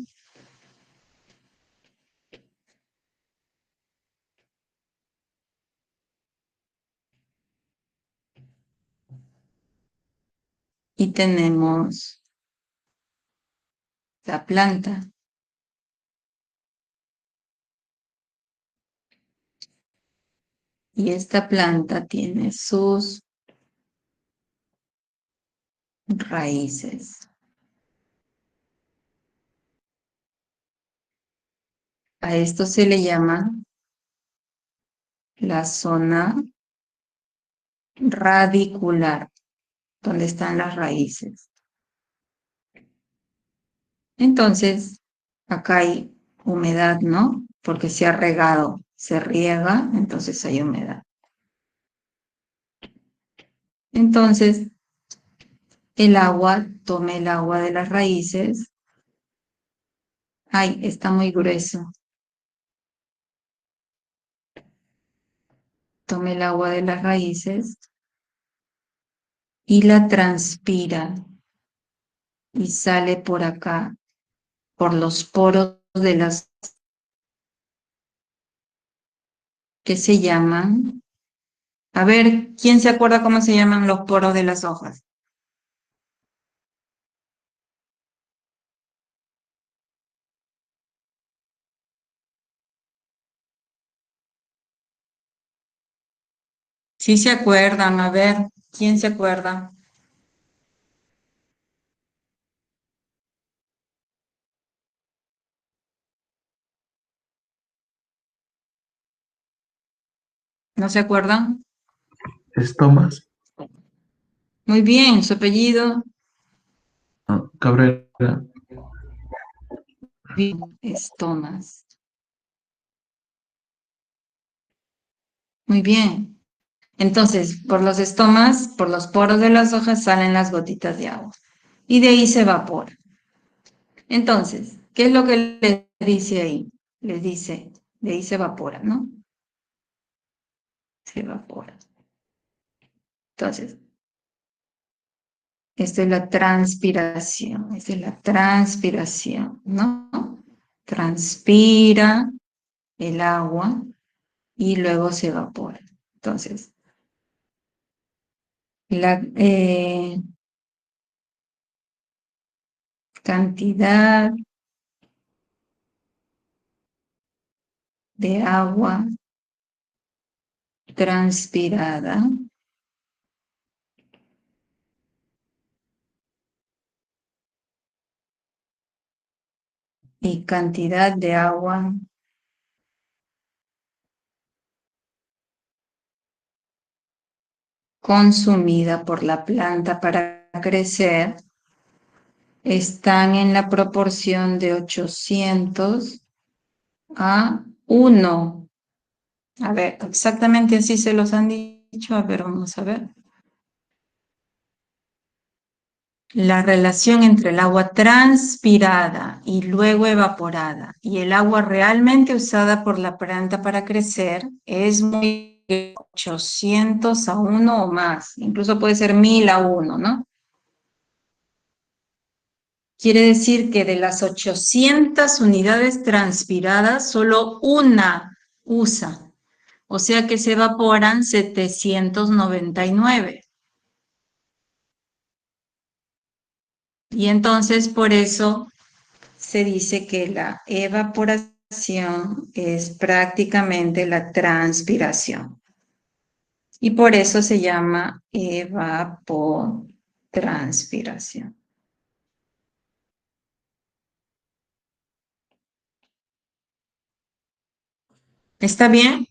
y tenemos la planta. Y esta planta tiene sus raíces. A esto se le llama la zona radicular, donde están las raíces. Entonces, acá hay humedad, ¿no? Porque se ha regado, se riega, entonces hay humedad. Entonces, el agua, tome el agua de las raíces. Ay, está muy grueso. Tome el agua de las raíces y la transpira y sale por acá, por los poros de las que se llaman. A ver, ¿quién se acuerda cómo se llaman los poros de las hojas? Sí se acuerdan, a ver, ¿quién se acuerda? ¿No se acuerdan? Estomas. Muy bien, su apellido. Cabrera. Estomas. Muy bien. Entonces, por los estomas, por los poros de las hojas salen las gotitas de agua. Y de ahí se evapora. Entonces, ¿qué es lo que les dice ahí? Les dice, de ahí se evapora, ¿no? Se evapora. Entonces, esta es la transpiración, ¿no? Transpira el agua y luego se evapora. Entonces, la cantidad de agua transpirada y cantidad de agua consumida por la planta para crecer están en la proporción de 800:1. A ver, exactamente así se los han dicho. A ver, vamos a ver. La relación entre el agua transpirada y luego evaporada y el agua realmente usada por la planta para crecer es muy 800:1 o más. Incluso puede ser 1000:1, ¿no? Quiere decir que de las 800 unidades transpiradas, solo una usa. O sea que se evaporan 799. Y entonces por eso se dice que la evaporación es prácticamente la transpiración. Y por eso se llama evapotranspiración. ¿Está bien?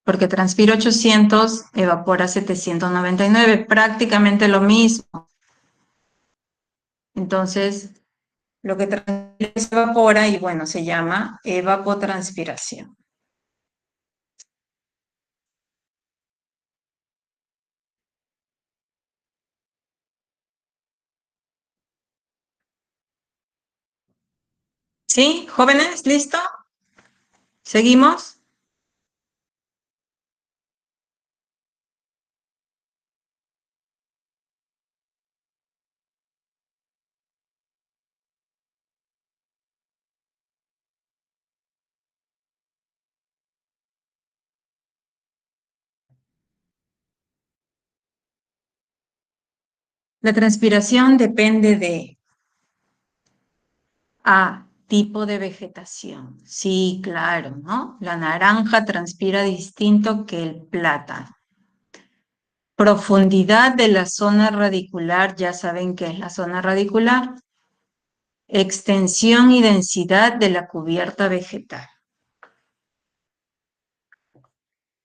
Porque transpira 800, evapora 799, prácticamente lo mismo. Entonces, lo que transpira se evapora y bueno, se llama evapotranspiración. ¿Sí? ¿Jóvenes? ¿Listo? ¿Seguimos? La transpiración depende de A, tipo de vegetación. Sí, claro, ¿no? La naranja transpira distinto que el plátano. Profundidad de la zona radicular, ya saben qué es la zona radicular. Extensión y densidad de la cubierta vegetal.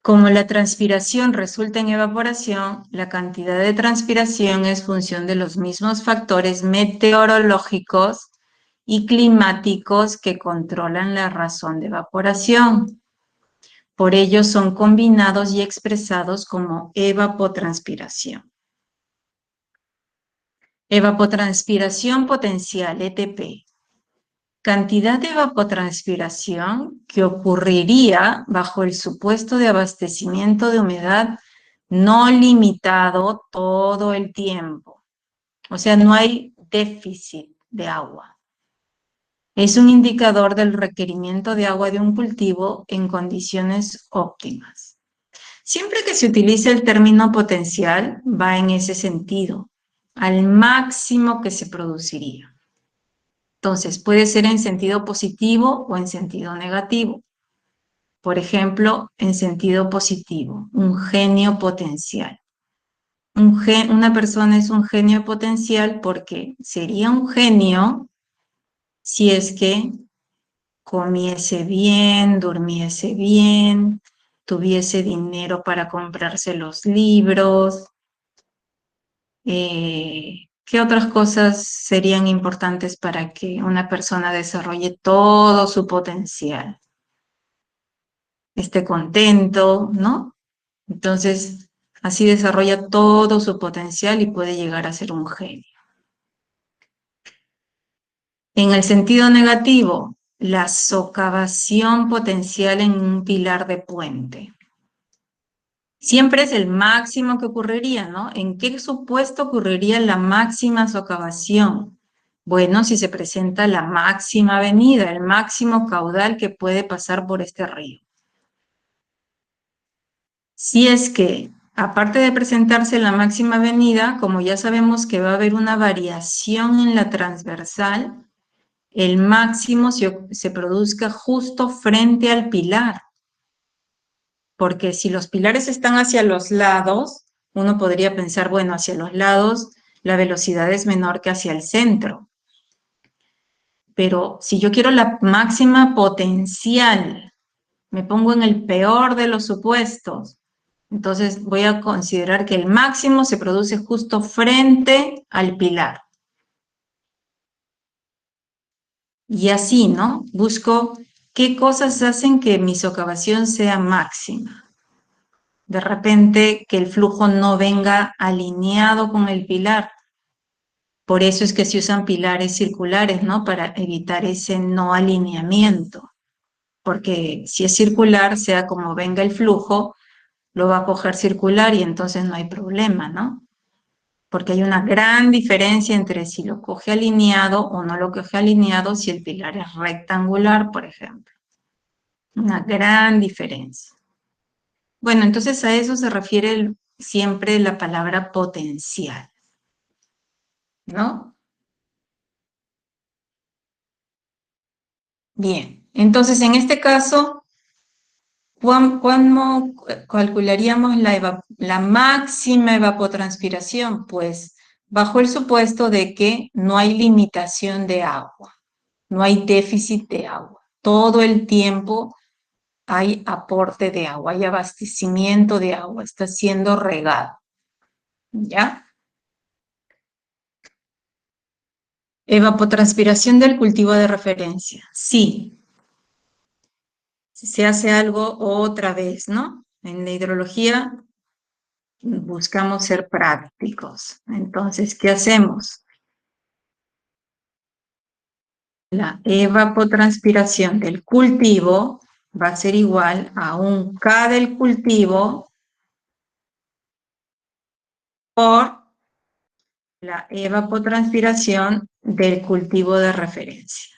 Como la transpiración resulta en evaporación, la cantidad de transpiración es función de los mismos factores meteorológicos y climáticos que controlan la razón de evaporación. Por ello son combinados y expresados como evapotranspiración. Evapotranspiración potencial, ETP. Cantidad de evapotranspiración que ocurriría bajo el supuesto de abastecimiento de humedad no limitado todo el tiempo. O sea, no hay déficit de agua. Es un indicador del requerimiento de agua de un cultivo en condiciones óptimas. Siempre que se utilice el término potencial, va en ese sentido, al máximo que se produciría. Entonces, puede ser en sentido positivo o en sentido negativo. Por ejemplo, en sentido positivo, un genio potencial. Una persona es un genio potencial porque sería un genio si es que comiese bien, durmiese bien, tuviese dinero para comprarse los libros. ¿Qué otras cosas serían importantes para que una persona desarrolle todo su potencial? Esté contento, ¿no? Entonces, así desarrolla todo su potencial y puede llegar a ser un genio. En el sentido negativo, la socavación potencial en un pilar de puente. Siempre es el máximo que ocurriría, ¿no? ¿En qué supuesto ocurriría la máxima socavación? Bueno, si se presenta la máxima avenida, el máximo caudal que puede pasar por este río. Si es que, aparte de presentarse la máxima avenida, como ya sabemos que va a haber una variación en la transversal, el máximo se produzca justo frente al pilar. Porque si los pilares están hacia los lados, uno podría pensar, bueno, hacia los lados la velocidad es menor que hacia el centro. Pero si yo quiero la máxima potencial, me pongo en el peor de los supuestos, entonces voy a considerar que el máximo se produce justo frente al pilar. Y así, ¿no? Busco qué cosas hacen que mi socavación sea máxima. De repente que el flujo no venga alineado con el pilar. Por eso es que se usan pilares circulares, ¿no? Para evitar ese no alineamiento. Porque si es circular, sea como venga el flujo, lo va a coger circular y entonces no hay problema, ¿no? porque hay una gran diferencia entre si lo coge alineado o no lo coge alineado si el pilar es rectangular, por ejemplo. Una gran diferencia. Bueno, entonces a eso se refiere siempre la palabra potencial, ¿no? Bien, entonces en este caso, ¿cómo calcularíamos la máxima evapotranspiración? Pues bajo el supuesto de que no hay limitación de agua, no hay déficit de agua. Todo el tiempo hay aporte de agua, hay abastecimiento de agua, está siendo regado, ¿ya? Evapotranspiración del cultivo de referencia. Sí, se hace algo otra vez, ¿no? En la hidrología buscamos ser prácticos. Entonces, ¿qué hacemos? La evapotranspiración del cultivo va a ser igual a un K del cultivo por la evapotranspiración del cultivo de referencia.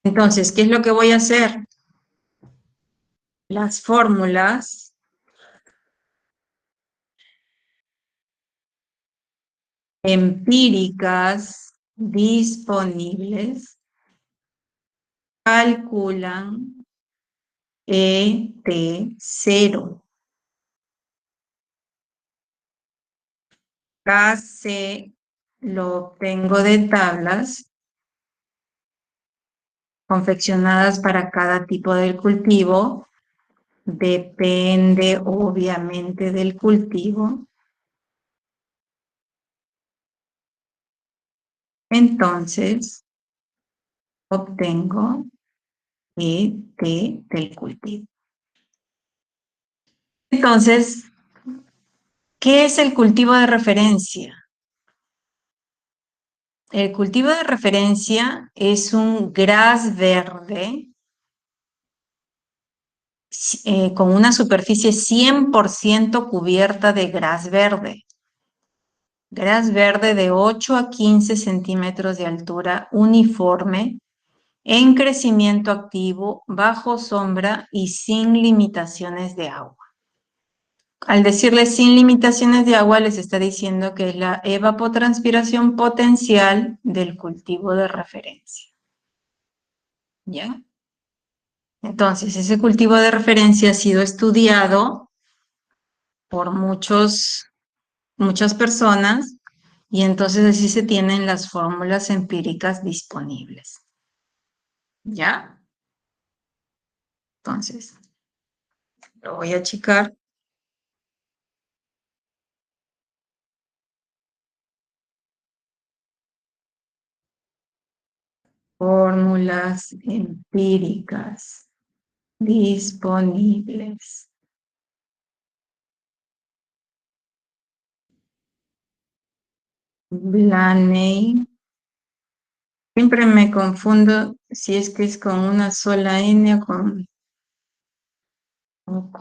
Entonces, ¿qué es lo que voy a hacer? Las fórmulas empíricas disponibles calculan ET0. KC lo obtengo de tablas confeccionadas para cada tipo de cultivo. Depende obviamente del cultivo. Entonces, obtengo ET del cultivo. Entonces, ¿qué es el cultivo de referencia? El cultivo de referencia es un gras verde con una superficie 100% cubierta de gras verde. Gras verde de 8 a 15 centímetros de altura uniforme, en crecimiento activo, bajo sombra y sin limitaciones de agua. Al decirles sin limitaciones de agua, les está diciendo que es la evapotranspiración potencial del cultivo de referencia. ¿Ya? Entonces, ese cultivo de referencia ha sido estudiado por muchas personas y entonces así se tienen las fórmulas empíricas disponibles. ¿Ya? Entonces, lo voy a achicar. Fórmulas empíricas disponibles. Blaney. Siempre me confundo si es que es con una sola N o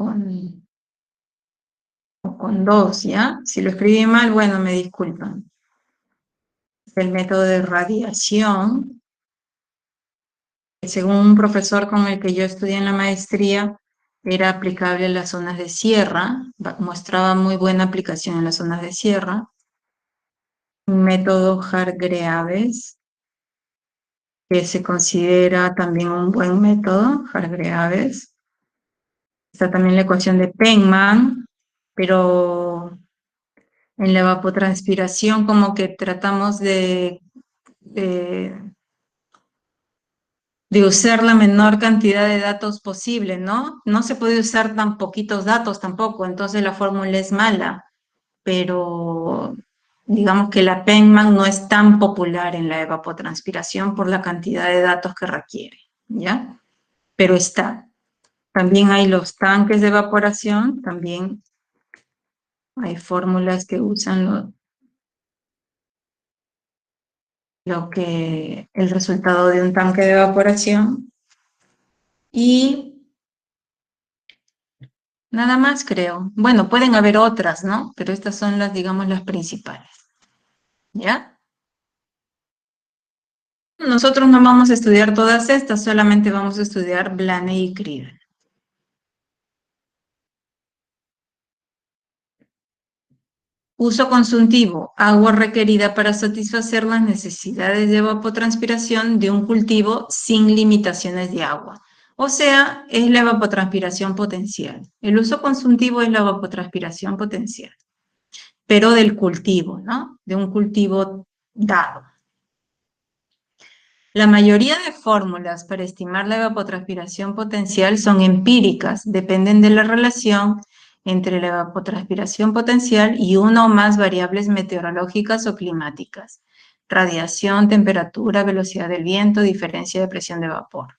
con dos, ¿ya? Si lo escribí mal, bueno, me disculpan. El método de radiación, según un profesor con el que yo estudié en la maestría, era aplicable a las zonas de sierra, mostraba muy buena aplicación en las zonas de sierra. Un método Hargreaves, que se considera también un buen método, Hargreaves. Está también la ecuación de Penman, pero en la evapotranspiración como que tratamos de usar la menor cantidad de datos posible, ¿no? No se puede usar tan poquitos datos tampoco, entonces la fórmula es mala, pero digamos que la Penman no es tan popular en la evapotranspiración por la cantidad de datos que requiere, ¿ya? Pero está. También hay los tanques de evaporación, también hay fórmulas que usan el resultado de un tanque de evaporación. Y Nada más creo. Bueno, pueden haber otras, ¿no? Pero estas son las, digamos, las principales. ¿Ya? Nosotros no vamos a estudiar todas estas, solamente vamos a estudiar Blaney y Crivel. Uso consultivo, agua requerida para satisfacer las necesidades de evapotranspiración de un cultivo sin limitaciones de agua. O sea, es la evapotranspiración potencial. El uso consultivo es la evapotranspiración potencial, pero del cultivo, ¿no? De un cultivo dado. La mayoría de fórmulas para estimar la evapotranspiración potencial son empíricas, dependen de la relación entre la evapotranspiración potencial y una o más variables meteorológicas o climáticas: radiación, temperatura, velocidad del viento, diferencia de presión de vapor.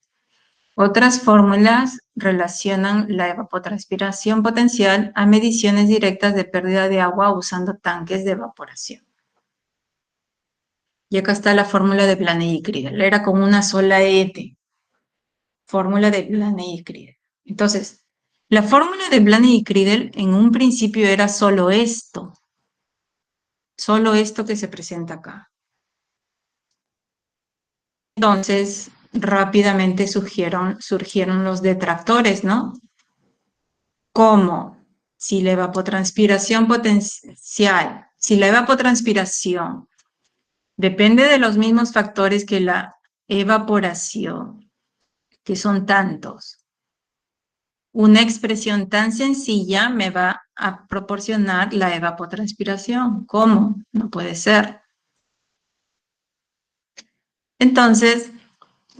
Otras fórmulas relacionan la evapotranspiración potencial a mediciones directas de pérdida de agua usando tanques de evaporación. Y acá está la fórmula de Blaney y Crivel. Era con una sola ET. Fórmula de Blaney y Crivel. Entonces, la fórmula de Blaney y Crivel en un principio era solo esto que se presenta acá. Entonces, rápidamente surgieron los detractores, ¿no? Como si la evapotranspiración potencial, si la evapotranspiración depende de los mismos factores que la evaporación, que son tantos, una expresión tan sencilla me va a proporcionar la evapotranspiración. ¿Cómo? No puede ser. Entonces,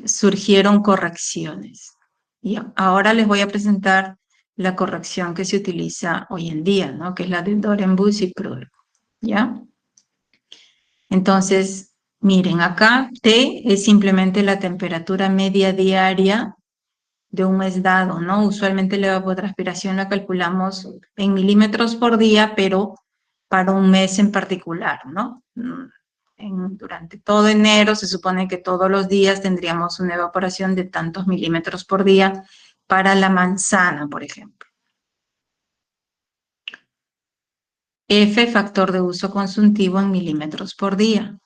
surgieron correcciones. Y ahora les voy a presentar la corrección que se utiliza hoy en día, ¿no? Que es la de Dorenbos y Prudhomme, ¿ya? Entonces, miren, acá T es simplemente la temperatura media diaria de un mes dado, ¿no? Usualmente la evapotranspiración la calculamos en milímetros por día, pero para un mes en particular, ¿no? Durante todo enero se supone que todos los días tendríamos una evaporación de tantos milímetros por día para la manzana, por ejemplo. F, factor de uso consultivo en milímetros por día.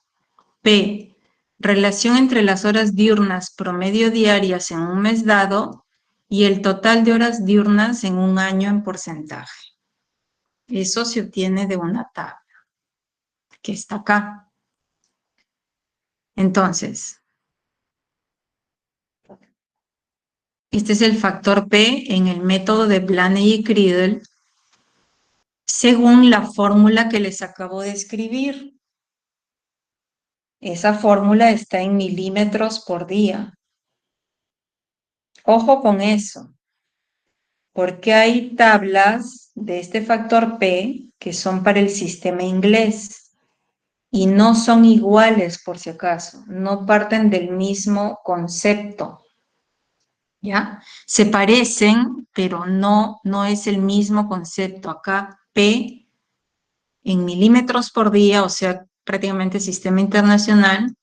P, relación entre las horas diurnas promedio diarias en un mes dado y el total de horas diurnas en un año en porcentaje. Eso se obtiene de una tabla que está acá. Entonces, este es el factor P en el método de Blaney y Crivel según la fórmula que les acabo de escribir. Esa fórmula está en milímetros por día. Ojo con eso, porque hay tablas de este factor P que son para el sistema inglés y no son iguales, por si acaso, no parten del mismo concepto, ¿ya? Se parecen, pero no es el mismo concepto. Acá P en milímetros por día, o sea, prácticamente sistema internacional,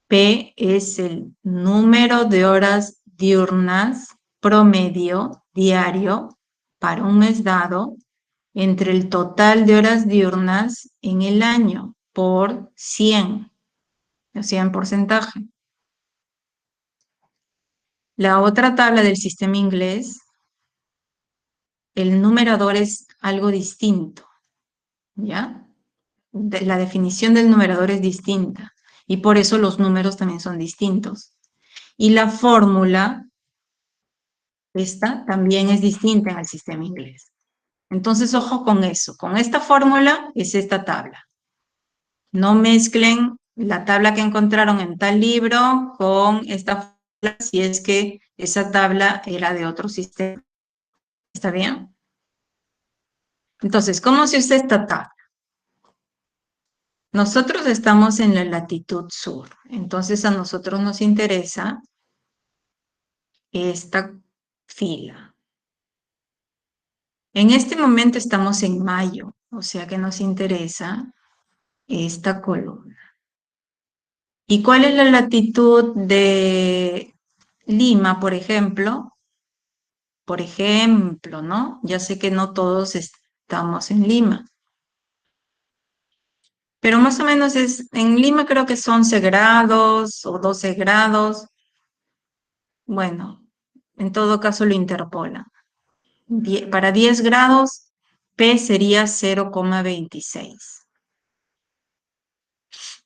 P es el número de horas diurnas promedio diario para un mes dado entre el total de horas diurnas en el año por 100, o sea, en porcentaje. La otra tabla del sistema inglés, el numerador es algo distinto, ¿ya? La definición del numerador es distinta y por eso los números también son distintos. Y la fórmula, esta, también es distinta en el sistema inglés. Entonces, ojo con eso. Con esta fórmula es esta tabla. No mezclen la tabla que encontraron en tal libro con esta fórmula si es que esa tabla era de otro sistema. ¿Está bien? Entonces, ¿cómo se usa esta tabla? Nosotros estamos en la latitud sur, entonces a nosotros nos interesa esta fila. En este momento estamos en mayo, o sea que nos interesa esta columna. ¿Y cuál es la latitud de Lima, por ejemplo? por ejemplo, ¿no? Ya sé que no todos estamos en Lima, pero más o menos en Lima creo que son 11 grados o 12 grados. Bueno, en todo caso lo interpolan. Para 10 grados, P sería 0,26.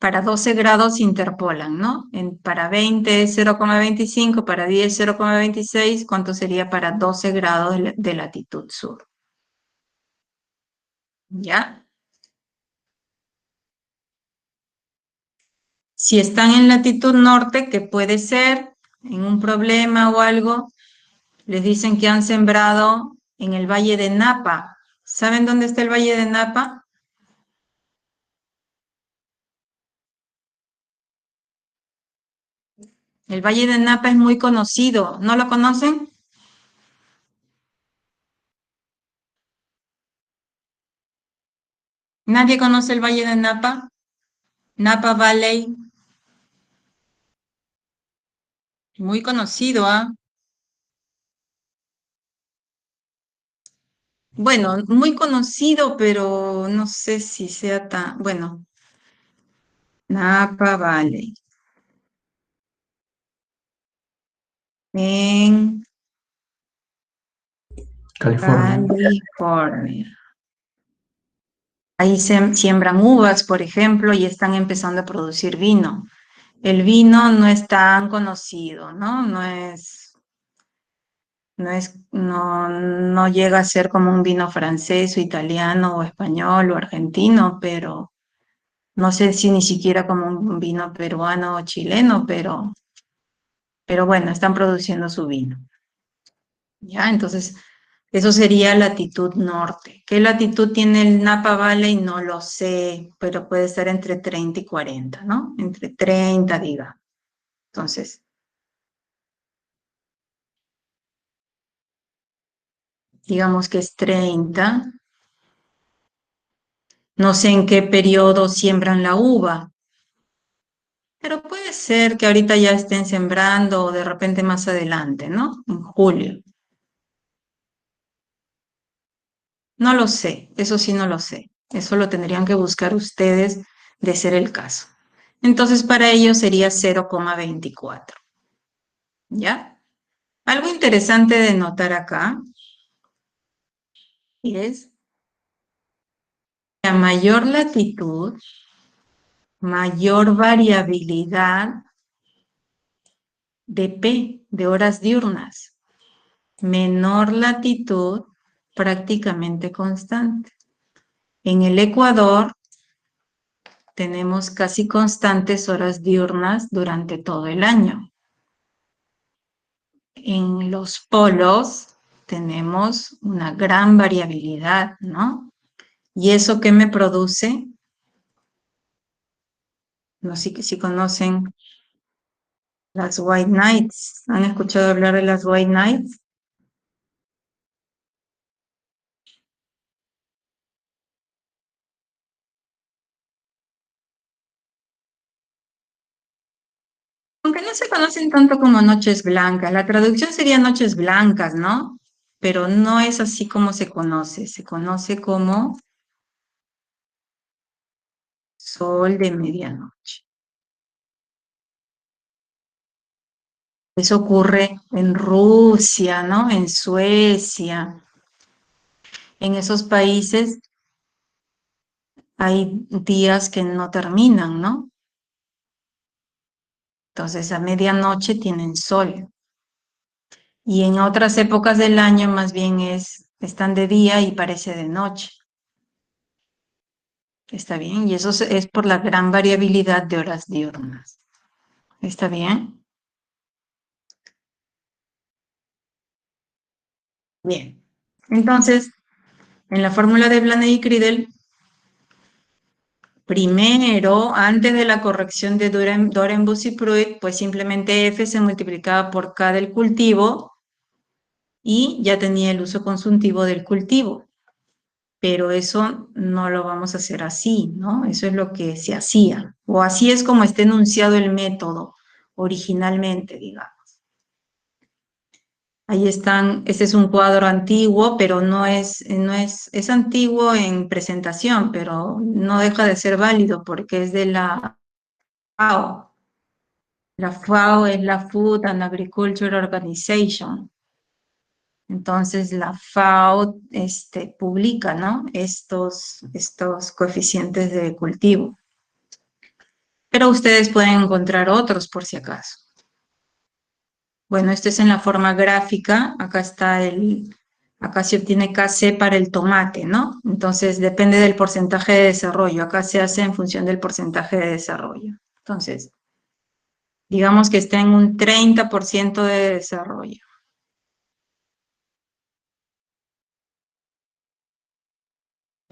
Para 12 grados interpolan, ¿no? Para 20 es 0,25, para 10 0,26, ¿cuánto sería para 12 grados de latitud sur? ¿Ya? Si están en latitud norte, que puede ser en un problema o algo, les dicen que han sembrado en el Valle de Napa. ¿Saben dónde está el Valle de Napa? El Valle de Napa es muy conocido. ¿No lo conocen? ¿Nadie conoce el Valle de Napa? Napa Valley. Muy conocido, ¿ah? Bueno, muy conocido, pero no sé si sea tan... Bueno, Napa Valley. En California. California. Ahí siembran uvas, por ejemplo, y están empezando a producir vino. El vino no es tan conocido, ¿no? No llega a ser como un vino francés o italiano o español o argentino, pero no sé si ni siquiera como un vino peruano o chileno, pero bueno, están produciendo su vino. ¿Ya? Entonces, eso sería latitud norte. ¿Qué latitud tiene el Napa Valley? No lo sé, pero puede estar entre 30 y 40, ¿no? Entre 30, diga. Entonces, digamos que es 30. No sé en qué periodo siembran la uva, pero puede ser que ahorita ya estén sembrando o de repente más adelante, ¿no? En julio. No lo sé, eso sí no lo sé. Eso lo tendrían que buscar ustedes de ser el caso. Entonces, para ellos sería 0,24. ¿Ya? Algo interesante de notar acá es que a mayor latitud, mayor variabilidad de P, de horas diurnas. Menor latitud, prácticamente constante. En el Ecuador tenemos casi constantes horas diurnas durante todo el año. En los polos tenemos una gran variabilidad, ¿no? ¿Y eso qué me produce? No sé si conocen las White Nights. ¿Han escuchado hablar de las White Nights? Aunque no se conocen tanto como noches blancas, la traducción sería noches blancas, ¿no? Pero no es así como se conoce como sol de medianoche. Eso ocurre en Rusia, ¿no? En Suecia. En esos países hay días que no terminan, ¿no? Entonces a medianoche tienen sol. Y en otras épocas del año más bien están de día y parece de noche. ¿Está bien? Y eso es por la gran variabilidad de horas diurnas. ¿Está bien? Bien. Entonces, en la fórmula de Blaney y Criddle, primero, antes de la corrección de Dorenbos y Pruitt, pues simplemente F se multiplicaba por K del cultivo y ya tenía el uso consuntivo del cultivo. Pero eso no lo vamos a hacer así, ¿no? Eso es lo que se hacía. O así es como está enunciado el método originalmente, digamos. Ahí están, este es un cuadro antiguo, pero es antiguo en presentación, pero no deja de ser válido porque es de la FAO. La FAO es la Food and Agriculture Organization. Entonces la FAO publica, ¿no? estos coeficientes de cultivo. Pero ustedes pueden encontrar otros por si acaso. Bueno, esto es en la forma gráfica. Acá se obtiene KC para el tomate, ¿no? Entonces depende del porcentaje de desarrollo. Acá se hace en función del porcentaje de desarrollo. Entonces, digamos que está en un 30% de desarrollo.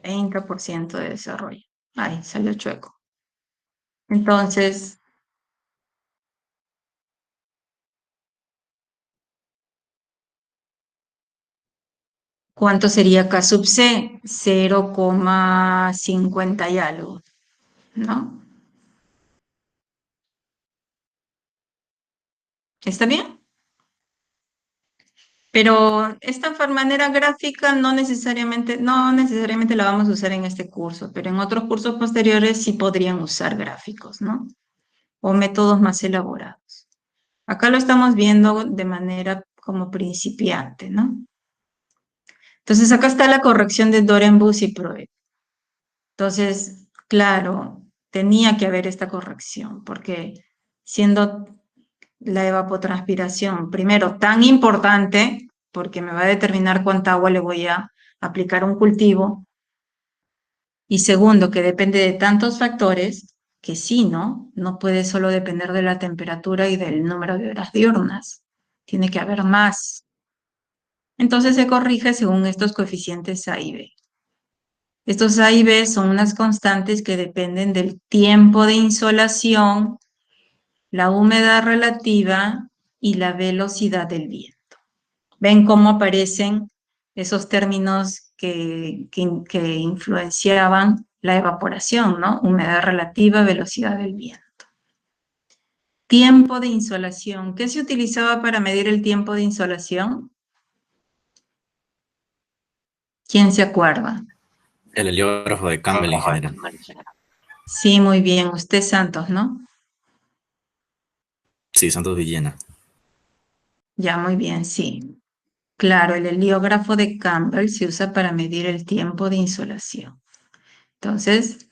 30% de desarrollo. Ahí salió chueco. Entonces, ¿cuánto sería K sub C? 0,50 y algo, ¿no? ¿Está bien? Pero esta manera gráfica no necesariamente la vamos a usar en este curso, pero en otros cursos posteriores sí podrían usar gráficos, ¿no? O métodos más elaborados. Acá lo estamos viendo de manera como principiante, ¿no? Entonces acá está la corrección de Dorenbus y Proet. Entonces, claro, tenía que haber esta corrección, porque siendo la evapotranspiración, primero, tan importante, porque me va a determinar cuánta agua le voy a aplicar a un cultivo, y segundo, que depende de tantos factores, que sí, ¿no? No puede solo depender de la temperatura y del número de horas diurnas, tiene que haber más. Entonces se corrige según estos coeficientes A y B. Estos A y B son unas constantes que dependen del tiempo de insolación, la humedad relativa y la velocidad del viento. ¿Ven cómo aparecen esos términos que influenciaban la evaporación, ¿no? Humedad relativa, velocidad del viento. Tiempo de insolación. ¿Qué se utilizaba para medir el tiempo de insolación? ¿Quién se acuerda? El heliógrafo de Campbell en general. Sí, muy bien. Usted Santos, ¿no? Sí, Santos Villena. Ya, muy bien, sí. Claro, el heliógrafo de Campbell se usa para medir el tiempo de insolación. Entonces,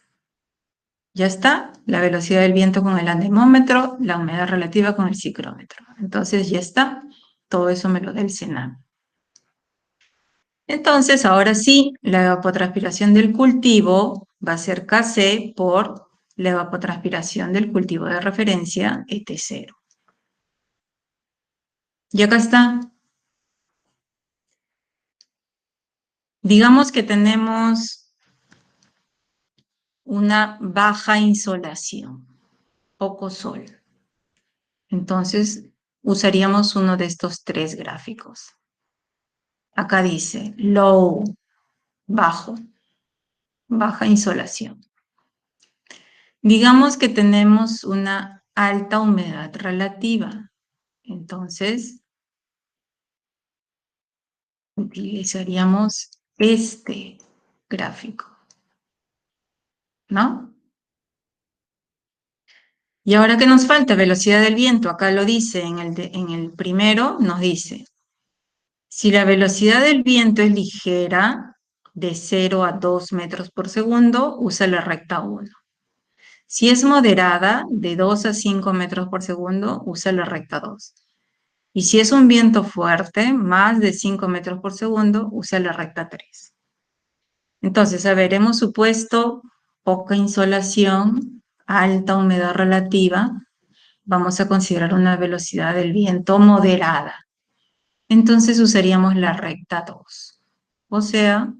ya está, la velocidad del viento con el anemómetro, la humedad relativa con el ciclómetro. Entonces, ya está, todo eso me lo da el Senado. Entonces, ahora sí, la evapotranspiración del cultivo va a ser Kc por la evapotranspiración del cultivo de referencia, ET0. Y acá está. Digamos que tenemos una baja insolación, poco sol. Entonces, usaríamos uno de estos tres gráficos. Acá dice low, bajo, baja insolación. Digamos que tenemos una alta humedad relativa. Entonces, utilizaríamos este gráfico, ¿no? Y ahora que nos falta velocidad del viento, acá lo dice en el primero, nos dice, si la velocidad del viento es ligera, de 0 a 2 metros por segundo, usa la recta 1. Si es moderada, de 2 a 5 metros por segundo, usa la recta 2. Y si es un viento fuerte, más de 5 metros por segundo, usa la recta 3. Entonces, a ver, hemos supuesto poca insolación, alta humedad relativa. Vamos a considerar una velocidad del viento moderada. Entonces usaríamos la recta 2. O sea,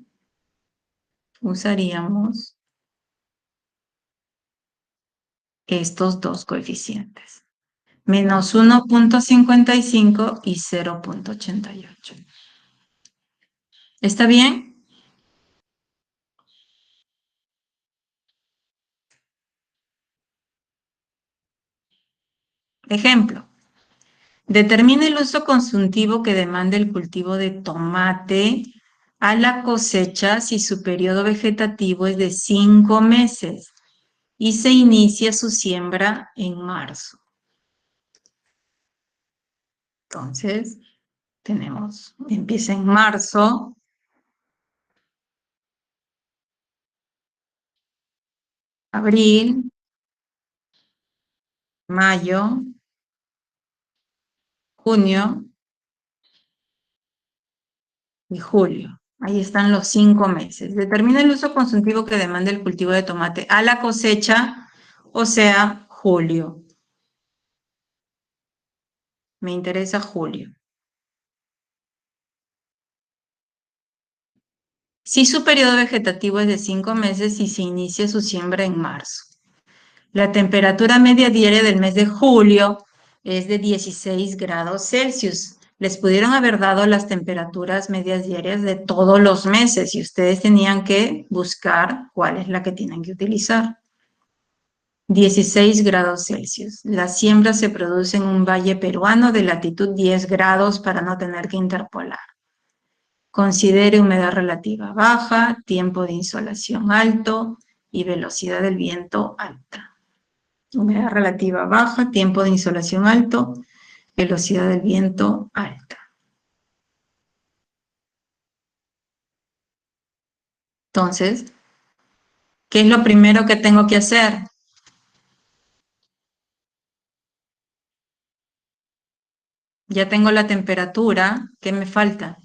usaríamos estos dos coeficientes. Menos 1,55 y 0,88. ¿Está bien? Ejemplo. Determine el uso consultivo que demanda el cultivo de tomate a la cosecha si su periodo vegetativo es de 5 meses y se inicia su siembra en marzo. Entonces, empieza en marzo, abril, mayo, junio y julio. Ahí están los 5 meses. Determina el uso consultivo que demanda el cultivo de tomate a la cosecha, o sea, julio. Me interesa julio. Si su periodo vegetativo es de 5 meses y se inicia su siembra en marzo. La temperatura media diaria del mes de julio es de 16 grados Celsius. Les pudieron haber dado las temperaturas medias diarias de todos los meses y ustedes tenían que buscar cuál es la que tienen que utilizar. 16 grados Celsius. La siembra se produce en un valle peruano de latitud 10 grados para no tener que interpolar. Considere humedad relativa baja, tiempo de insolación alto y velocidad del viento alta. Humedad relativa baja, tiempo de insolación alto, velocidad del viento alta. Entonces, ¿qué es lo primero que tengo que hacer? Ya tengo la temperatura, ¿qué me falta?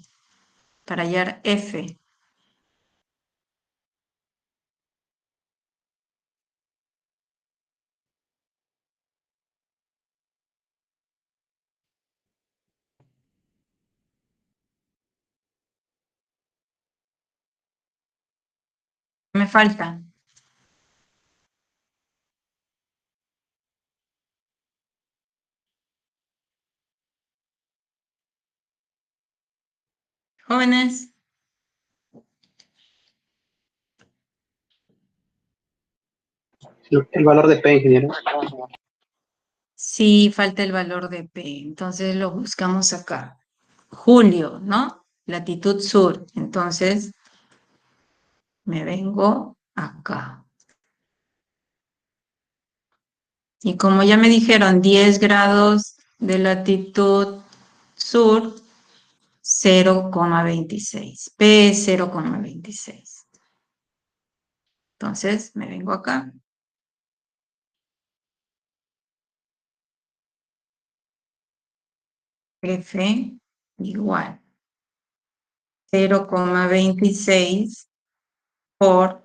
Para hallar F. ¿Qué me falta? Jóvenes, El valor de P, ingeniero. sí falta el valor de P, entonces lo buscamos acá. Julio, ¿no? Latitud sur, entonces me vengo acá. Y como ya me dijeron 10 grados de latitud sur, 0,26. P es 0,26. Entonces me vengo acá. F igual 0,26 por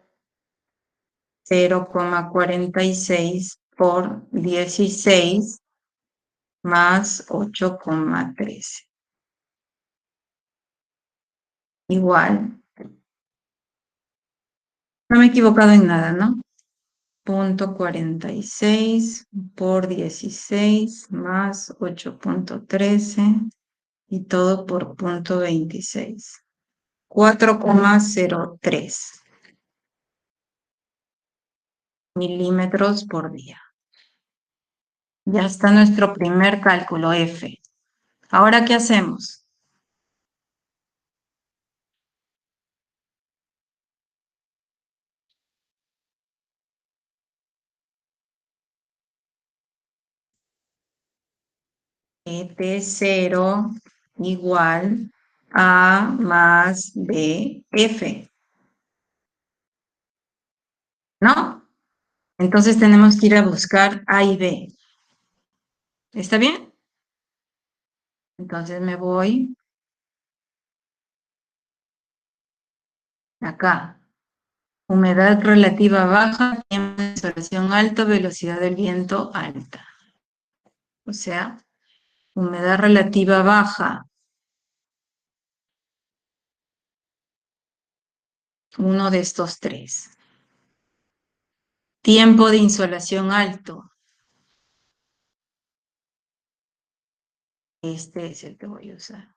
0,46 por 16 más 8,13. Igual. No me he equivocado en nada, ¿no? Punto 46 por 16 más 8,13 y todo por punto 26. 4,03 milímetros por día. Ya está nuestro primer cálculo F. Ahora, ¿qué hacemos? ET0 igual A más BF. ¿No? Entonces tenemos que ir a buscar A y B. ¿Está bien? Entonces me voy acá. Humedad relativa baja, tiempo de insolación alto, velocidad del viento alta. O sea, humedad relativa baja, uno de estos tres. Tiempo de insolación alto. Este es el que voy a usar.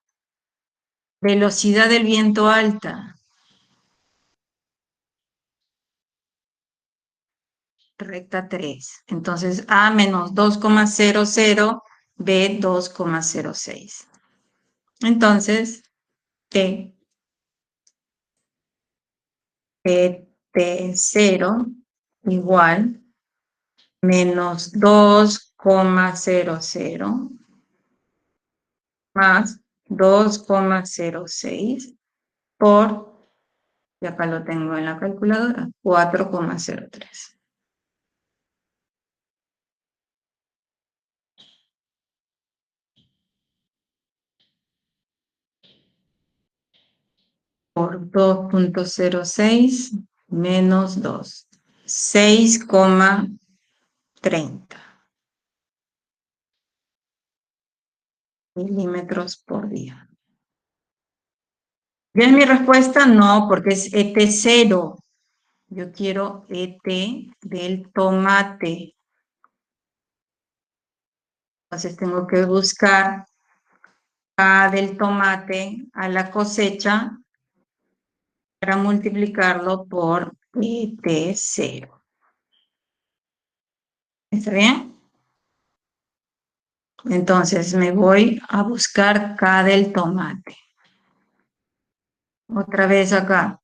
Velocidad del viento alta. Recta 3. Entonces, A menos 2,00 B 2,06. Entonces, T0 igual menos 2,00 más 2,06 por, y acá lo tengo en la calculadora, 4,03. Por 2,06 menos 2, 6,30 milímetros por día. ¿Ya es mi respuesta? No, porque es ET0. Yo quiero ET del tomate. Entonces tengo que buscar K del tomate a la cosecha para multiplicarlo por ET0. ¿Está bien? Entonces me voy a buscar K del tomate. Otra vez acá.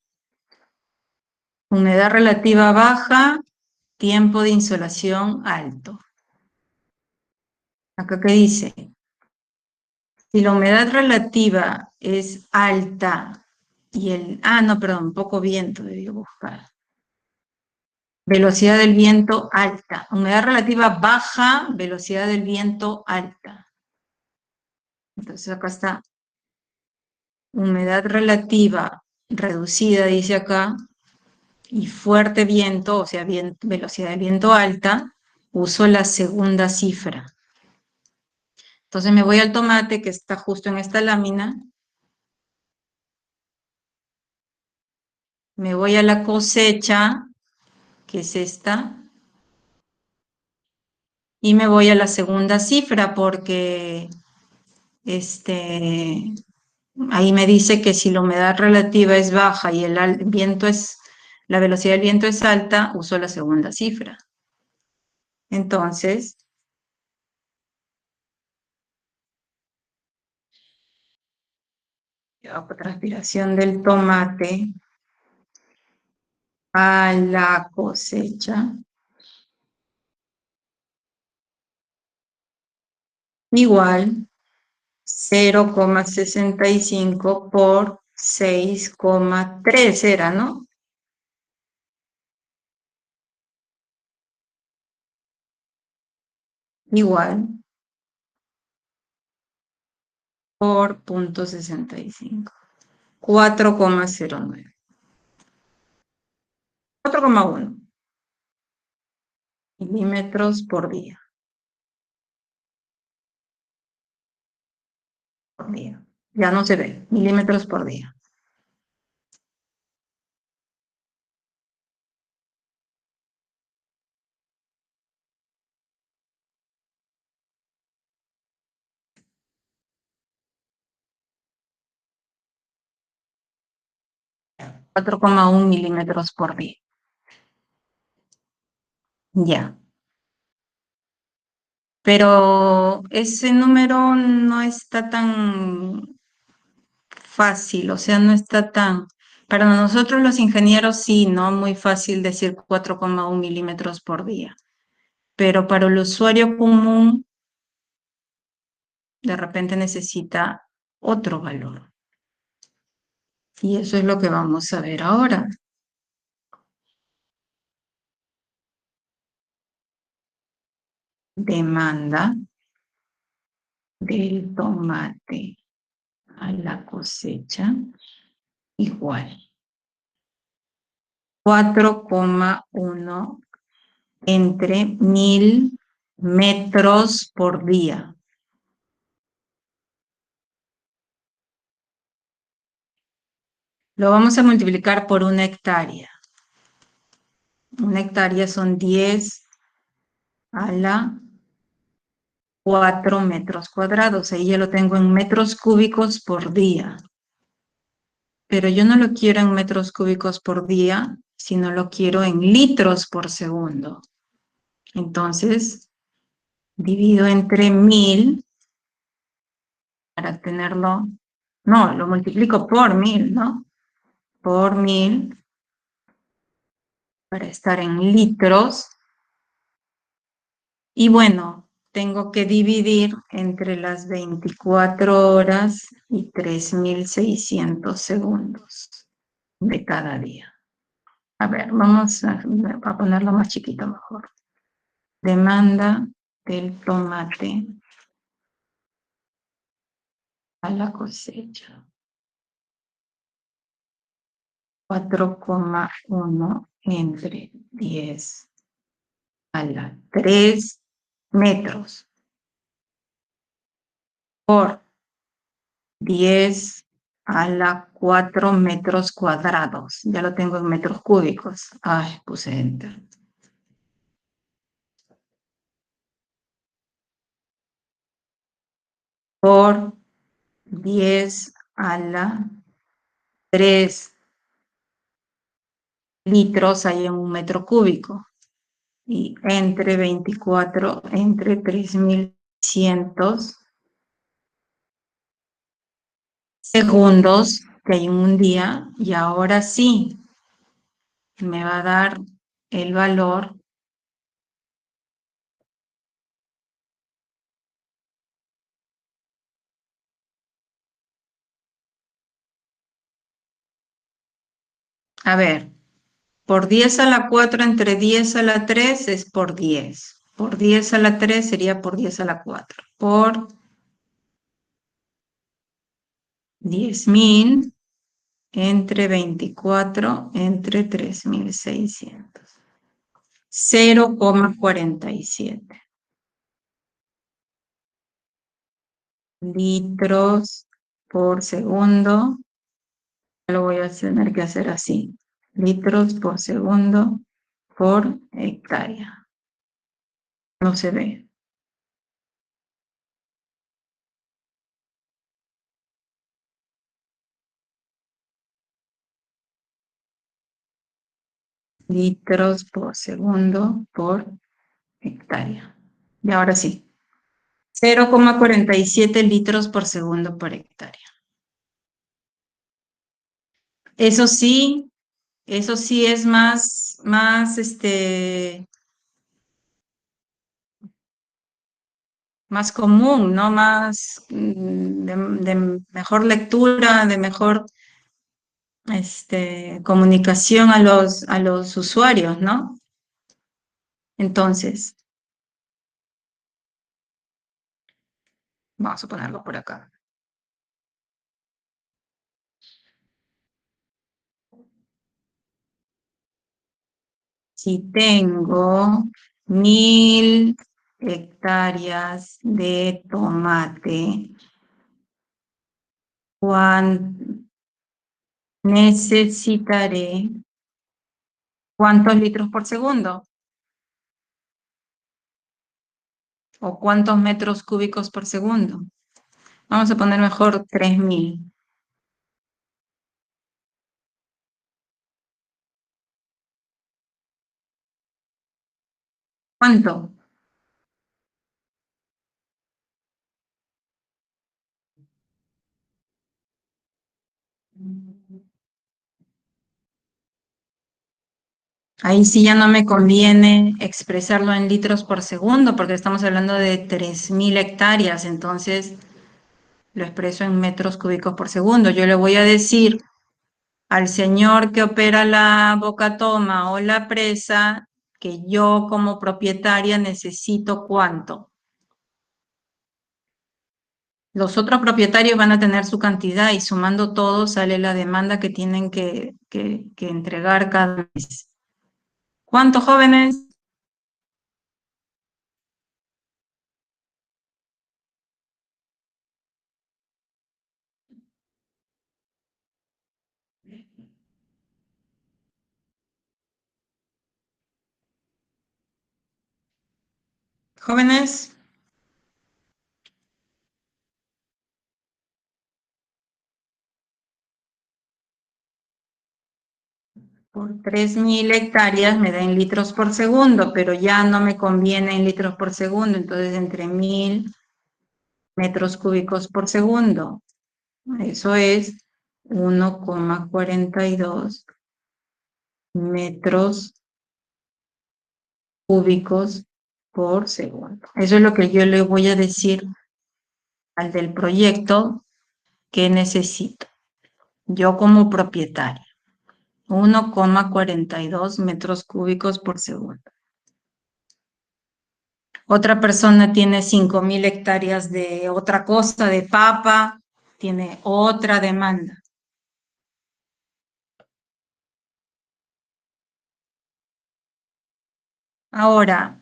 Humedad relativa baja, tiempo de insolación alto. Acá que dice, si la humedad relativa es alta y poco viento debí buscar. Velocidad del viento alta. Humedad relativa baja, velocidad del viento alta. Entonces acá está. Humedad relativa reducida, dice acá, y fuerte viento, o sea, velocidad del viento alta, uso la segunda cifra. Entonces me voy al tomate que está justo en esta lámina. Me voy a la cosecha, que es esta. Y me voy a la segunda cifra porque ahí me dice que si la humedad relativa es baja y la velocidad del viento es alta, uso la segunda cifra. Entonces, transpiración del tomate a la cosecha igual 0,65 por 6,3 era, ¿no? Igual por 0,65. 4,09. 4,1 milímetros por día. Por día. Ya no se ve, milímetros por día. Ya. 4,1 milímetros por día. Ya. Pero ese número no está tan fácil, o sea, no está tan... Para nosotros los ingenieros sí, ¿no? Muy fácil decir 4,1 milímetros por día. Pero para el usuario común, de repente necesita otro valor. Y eso es lo que vamos a ver ahora. Demanda del tomate a la cosecha igual 4,1 entre 1000 metros por día. Lo vamos a multiplicar por 1 hectárea. 1 hectárea son 10 a la 4 metros cuadrados. Ahí ya lo tengo en metros cúbicos por día. Pero yo no lo quiero en metros cúbicos por día, sino lo quiero en litros por segundo. Entonces, divido entre 1000 para tenerlo, no, lo multiplico por 1000, ¿no? Por 1000, para estar en litros. Y bueno, tengo que dividir entre las 24 horas y 3600 segundos de cada día. A ver, vamos a ponerlo más chiquito mejor. Demanda del tomate a la cosecha. 4,1 entre 10 a la 3 metros por 10 a la 4 metros cuadrados. Ya lo tengo en metros cúbicos. Ay, puse enter. Por 10 a la 3 litros hay en un metro cúbico. Y entre 24, entre 3100 segundos que hay en un día. Y ahora sí, me va a dar el valor a ver, por 10 a la 4 entre 10 a la 3 es por 10. Por 10 a la 3 sería por 10 a la 4. Por 10.000 entre 24 entre 3600. 0,47 litros por segundo. Lo voy a tener que hacer así. Litros por segundo por hectárea. No se ve. Litros por segundo por hectárea. Y ahora sí. 0,47 litros por segundo por hectárea. Eso sí es más común, ¿no? Más de mejor lectura, de mejor comunicación a los usuarios, ¿no? Entonces, vamos a ponerlo por acá. Si tengo 1000 hectáreas de tomate, necesitaré ¿cuántos litros por segundo? ¿O cuántos metros cúbicos por segundo? Vamos a poner mejor 3000. ¿Cuánto? Ahí sí ya no me conviene expresarlo en litros por segundo, porque estamos hablando de 3000 hectáreas, entonces lo expreso en metros cúbicos por segundo. Yo le voy a decir al señor que opera la bocatoma o la presa que yo como propietaria necesito cuánto. Los otros propietarios van a tener su cantidad y sumando todo sale la demanda que tienen que entregar cada mes. ¿Cuántos jóvenes? ¿Jóvenes? Por 3000 hectáreas me da en litros por segundo, pero ya no me conviene en litros por segundo, entonces entre 1000 metros cúbicos por segundo. Eso es 1,42 metros cúbicos por segundo. Eso es lo que yo le voy a decir al del proyecto que necesito, yo como propietaria. 1,42 metros cúbicos por segundo. Otra persona tiene 5.000 hectáreas de otra cosa, de papa, tiene otra demanda. Ahora,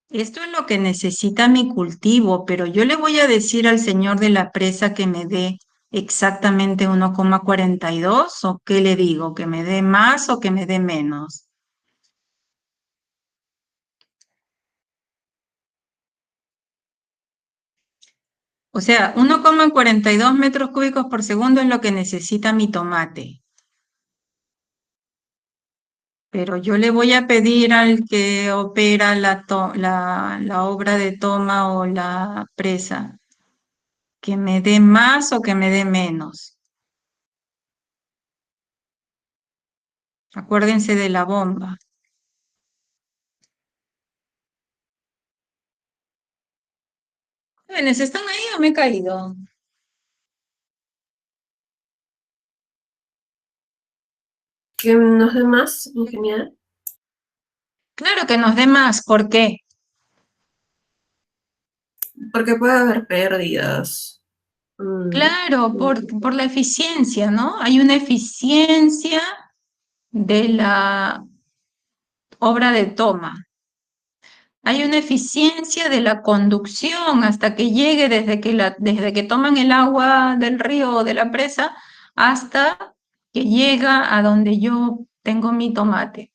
esto es lo que necesita mi cultivo, pero yo le voy a decir al señor de la presa que me dé exactamente 1,42 o qué le digo, que me dé más o que me dé menos. O sea, 1,42 metros cúbicos por segundo es lo que necesita mi tomate. Pero yo le voy a pedir al que opera la obra de toma o la presa que me dé más o que me dé menos. Acuérdense de la bomba. Jóvenes, ¿están ahí o me he caído? Que nos dé más, ingeniera. Claro que nos dé más. ¿Por qué? Porque puede haber pérdidas. Claro, por la eficiencia, ¿no? Hay una eficiencia de la obra de toma. Hay una eficiencia de la conducción hasta que llegue desde que toman el agua del río o de la presa hasta que llega a donde yo tengo mi tomate.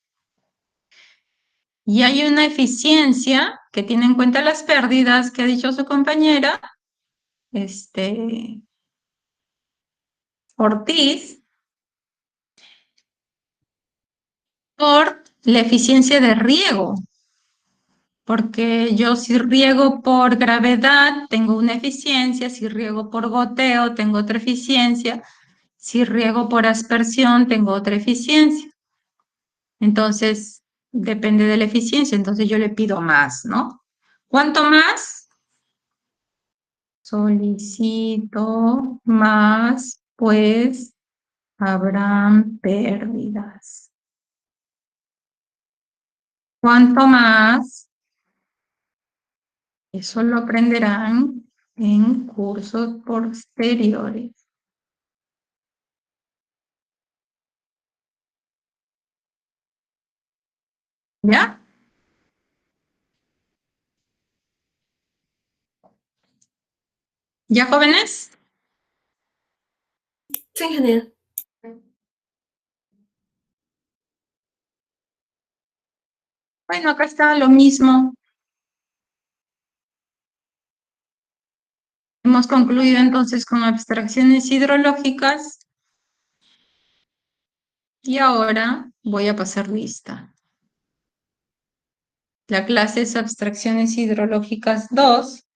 Y hay una eficiencia que tiene en cuenta las pérdidas que ha dicho su compañera, Ortiz, por la eficiencia de riego. Porque yo si riego por gravedad tengo una eficiencia, si riego por goteo tengo otra eficiencia, si riego por aspersión tengo otra eficiencia. Entonces, depende de la eficiencia, entonces yo le pido más, ¿no? ¿Cuánto más? Solicito más, pues habrán pérdidas. ¿Cuánto más? Eso lo aprenderán en cursos posteriores. ¿Ya? ¿Ya, jóvenes? Sí, ingeniera. Bueno, acá está lo mismo. Hemos concluido entonces con abstracciones hidrológicas y ahora voy a pasar lista. La clase es abstracciones hidrológicas 2.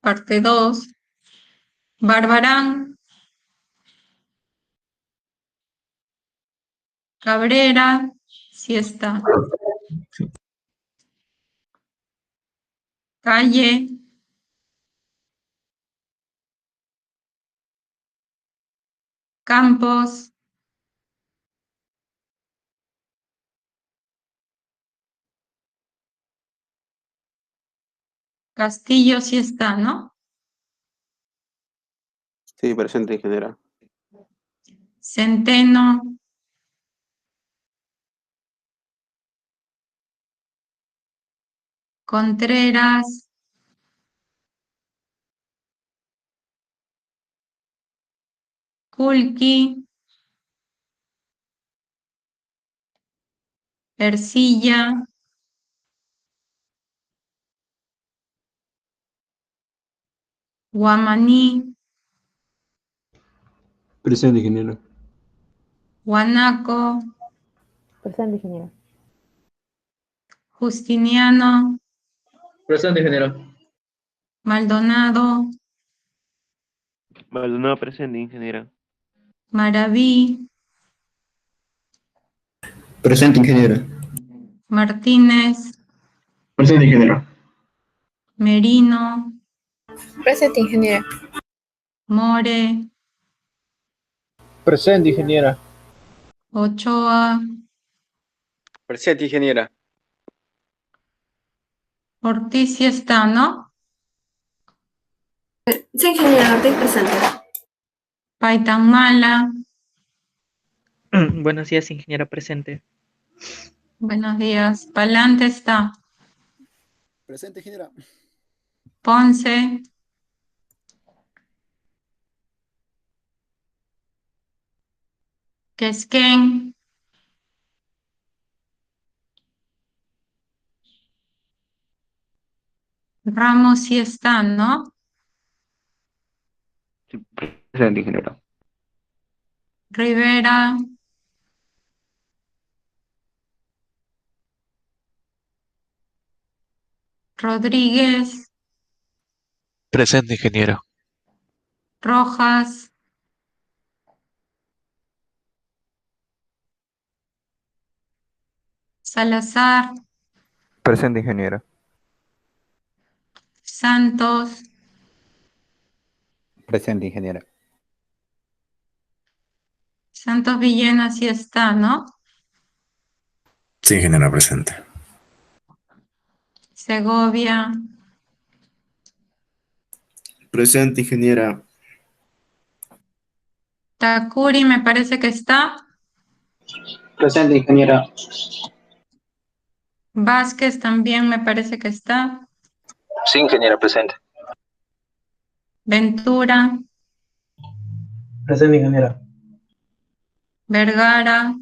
Parte 2. Barbarán, Cabrera, sí está. Calle, Campos, Castillo, sí está, ¿no? Sí, presente, ingeniera. Centeno, Contreras, Kulki, Ercilla, Guamaní, Presente, ingeniero. Guanaco, Presente, ingeniera. Justiniano, Presente, ingeniero. Maldonado, Maldonado presente, ingeniera. Maraví, Presente, ingeniero. Martínez, Presente, ingeniero. Merino, Presente, ingeniera. More, Presente, ingeniera. Ochoa, Presente, ingeniera. Ortiz sí está, ¿no? Sí, ingeniera, Ortiz presente. Paitamala, Buenos días, ingeniera presente. buenos días. Palante está. Presente, ingeniera. Ponce, Quesquén, Ramos sí está, ¿no? Sí, presente, ingeniero. Rivera, Rodríguez, Presente, ingeniero. Rojas, Salazar, Presente, ingeniero. Santos, Presente, ingeniera. Santos Villena sí está, ¿no? Sí, ingeniera, presente. Segovia, Presente, ingeniera. Takuri me parece que está. Presente, ingeniera. Vázquez también me parece que está. Sí, ingeniera presente. Ventura, Presente, ingeniera. Vergara,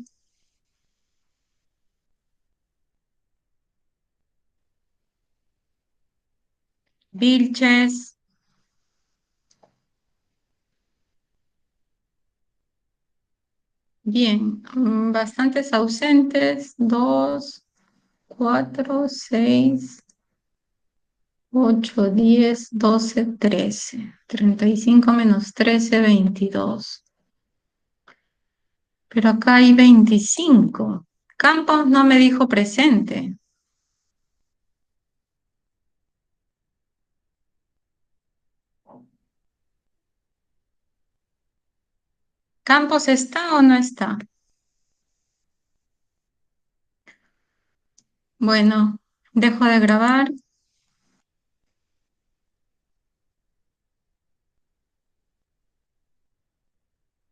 Vilches, bien, bastantes ausentes, 2, 4, 6, 8, 10, 12, 13, 35 menos 13, 22. Pero acá hay 25. Campos no me dijo presente. ¿Campos está o no está? Bueno, dejo de grabar.